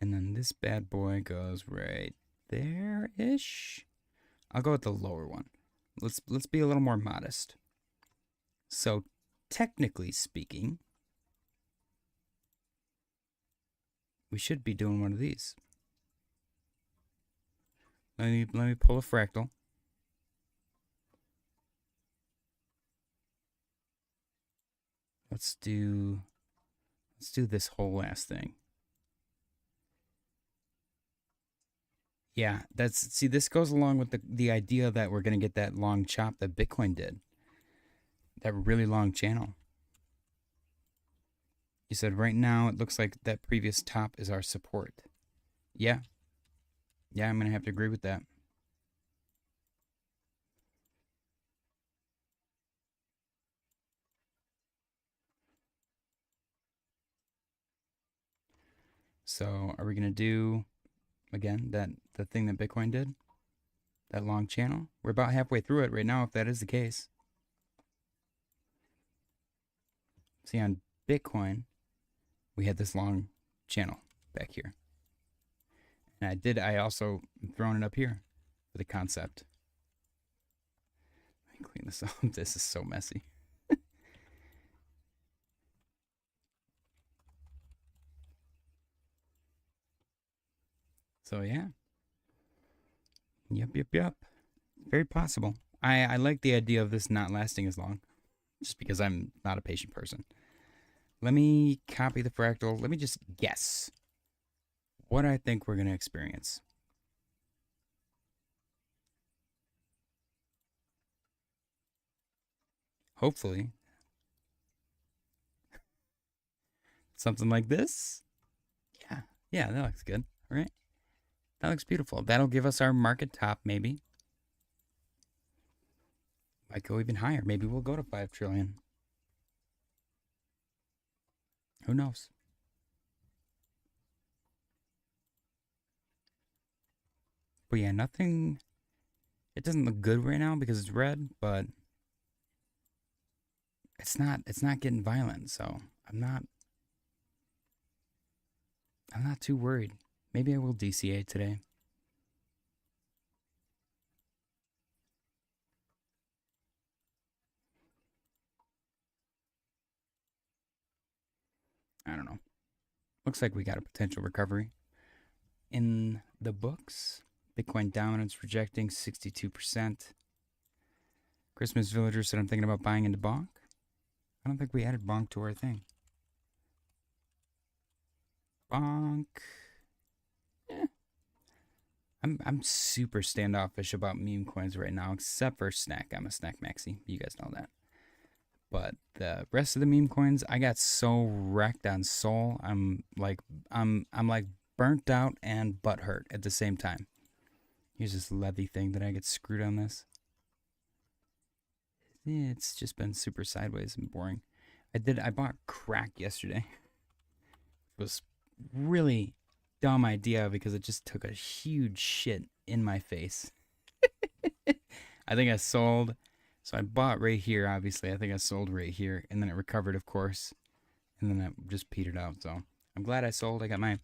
And then this bad boy goes right there-ish. I'll go with the lower one. Let's be a little more modest. So technically speaking, we should be doing one of these. Let me pull a fractal. Let's do this whole last thing. Yeah, this goes along with the idea that we're going to get that long chop that Bitcoin did. That really long channel. You said right now it looks like that previous top is our support. Yeah. Yeah, I'm going to have to agree with that. So are we going to do, again, the thing that Bitcoin did? That long channel? We're about halfway through it right now, if that is the case. See, on Bitcoin, we had this long channel back here. And I also thrown it up here for the concept. Let me clean this up. This is so messy. So yeah. Yep. Very possible. I like the idea of this not lasting as long, just because I'm not a patient person. Let me copy the fractal. Let me just guess what I think we're going to experience. Hopefully, something like this. Yeah, that looks good, right? That looks beautiful. That'll give us our market top, maybe. Might go even higher. Maybe we'll go to 5 trillion. Who knows? But yeah, nothing. It doesn't look good right now because it's red, but it's not getting violent, so I'm not too worried. Maybe I will DCA today. I don't know. Looks like we got a potential recovery in the books. Bitcoin dominance rejecting 62%. Christmas Villager said I'm thinking about buying into Bonk. I don't think we added Bonk to our thing. Bonk. Yeah. I'm super standoffish about meme coins right now, except for SNEK. I'm a SNEK maxi. You guys know that. But the rest of the meme coins, I got so wrecked on Sol. I'm like burnt out and butthurt at the same time. Here's this levy thing that I get screwed on this. It's just been super sideways and boring. I bought crack yesterday. It was really dumb idea because it just took a huge shit in my face. I think I sold. So I bought right here, obviously. I think I sold right here. And then it recovered, of course. And then it just petered out. So I'm glad I sold. I got my...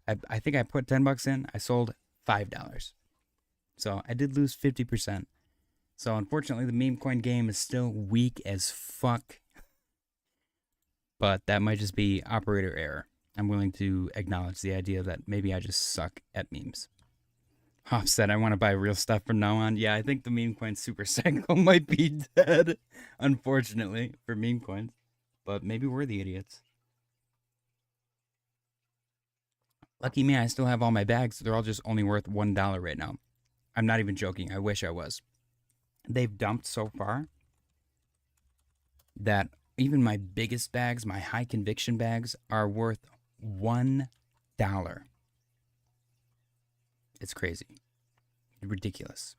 I think I put 10 bucks in. I sold $5. So I did lose 50%. So unfortunately, the meme coin game is still weak as fuck. But that might just be operator error. I'm willing to acknowledge the idea that maybe I just suck at memes. Offset, I want to buy real stuff from now on. Yeah, I think the Memecoin Supercycle might be dead, unfortunately, for meme coins. But maybe we're the idiots. Lucky me, I still have all my bags. They're all just only worth $1 right now. I'm not even joking. I wish I was. They've dumped so far that even my biggest bags, my high conviction bags, are worth $1. It's crazy. Ridiculous.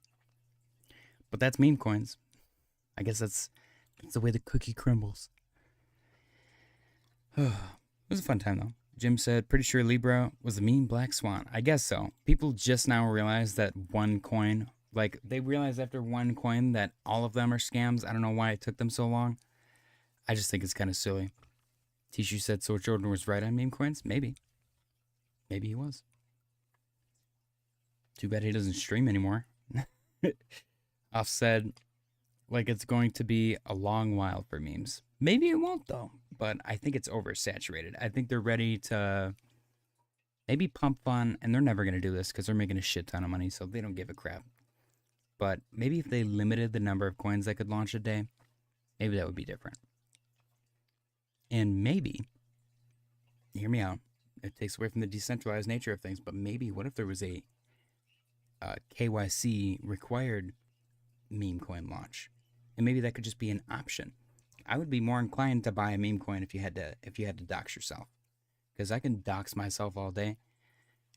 But that's meme coins. I guess that's the way the cookie crumbles. It was a fun time, though. Jim said, pretty sure Libra was the meme black swan. I guess so. People just now realize that one coin, like, they realized after one coin that all of them are scams. I don't know why it took them so long. I just think it's kind of silly. Tishu said, so Jordan was right on meme coins? Maybe. Maybe he was. Too bad he doesn't stream anymore. Offset, like it's going to be a long while for memes. Maybe it won't, though. But I think it's oversaturated. I think they're ready to maybe pump fun. And they're never going to do this because they're making a shit ton of money. So they don't give a crap. But maybe if they limited the number of coins that could launch a day, maybe that would be different. And maybe, hear me out, it takes away from the decentralized nature of things. But maybe what if there was a KYC required meme coin launch, and maybe that could just be an option. I would be more inclined to buy a meme coin if you had to dox yourself, because I can dox myself all day.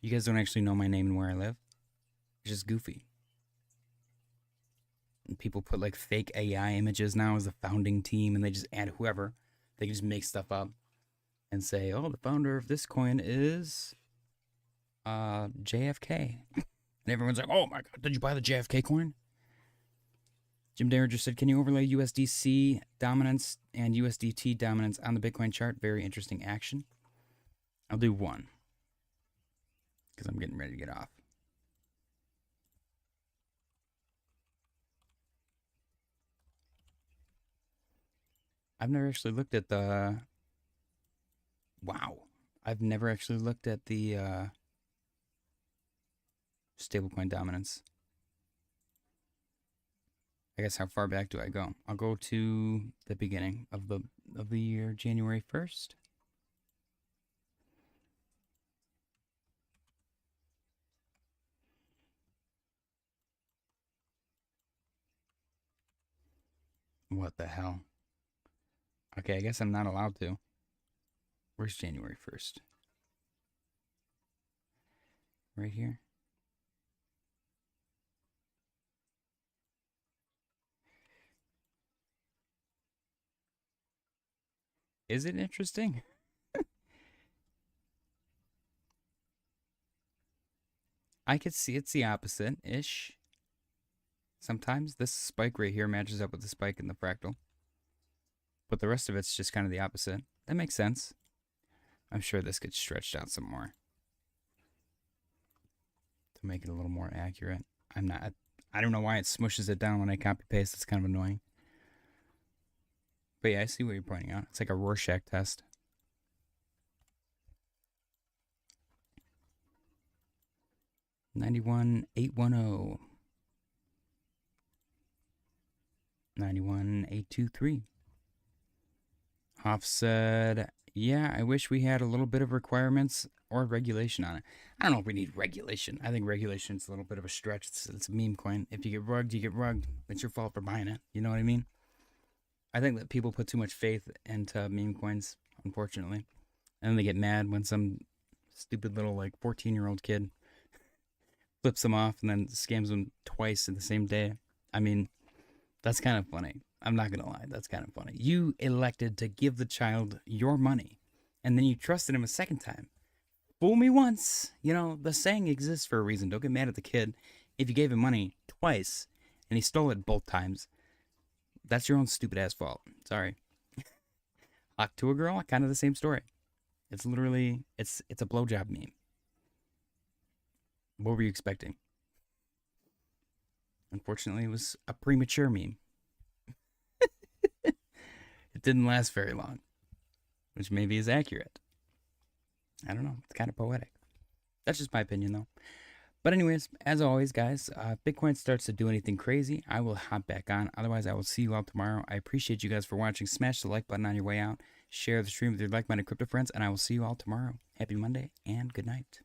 You guys don't actually know my name and where I live. It's just goofy. And people put like fake AI images now as the founding team, and they just add whoever. They can just make stuff up and say, "Oh, the founder of this coin is JFK." And everyone's like, oh my God, did you buy the JFK coin? Jim Derringer said, can you overlay USDC dominance and USDT dominance on the Bitcoin chart? Very interesting action. I'll do one, because I'm getting ready to get off. I've never actually looked at the... Wow. I've never actually looked at the... stablecoin dominance. I guess how far back do I go? I'll go to the beginning of the year, January 1st. What the hell? Okay, I guess I'm not allowed to. Where's January 1st? Right here. Is it interesting? I could see it's the opposite-ish. Sometimes this spike right here matches up with the spike in the fractal. But the rest of it's just kind of the opposite. That makes sense. I'm sure this gets stretched out some more to make it a little more accurate. I don't know why it smushes it down when I copy paste. It's kind of annoying. But yeah, I see what you're pointing out. It's like a Rorschach test. $91,810. $91,823. Hoff said, yeah, I wish we had a little bit of requirements or regulation on it. I don't know if we need regulation. I think regulation's a little bit of a stretch. It's a meme coin. If you get rugged, you get rugged. It's your fault for buying it. You know what I mean? I think that people put too much faith into meme coins, unfortunately. And then they get mad when some stupid little, like, 14-year-old kid flips them off and then scams them twice in the same day. I mean, that's kind of funny. I'm not going to lie. That's kind of funny. You elected to give the child your money, and then you trusted him a second time. Fool me once. You know, the saying exists for a reason. Don't get mad at the kid. If you gave him money twice, and he stole it both times, that's your own stupid ass fault. Sorry. Locked to a girl, kind of the same story. It's literally, it's a blowjob meme. What were you expecting? Unfortunately, it was a premature meme. It didn't last very long, which maybe is accurate. I don't know. It's kind of poetic. That's just my opinion, though. But anyways, as always, guys, if Bitcoin starts to do anything crazy, I will hop back on. Otherwise, I will see you all tomorrow. I appreciate you guys for watching. Smash the like button on your way out. Share the stream with your like-minded crypto friends, and I will see you all tomorrow. Happy Monday and good night.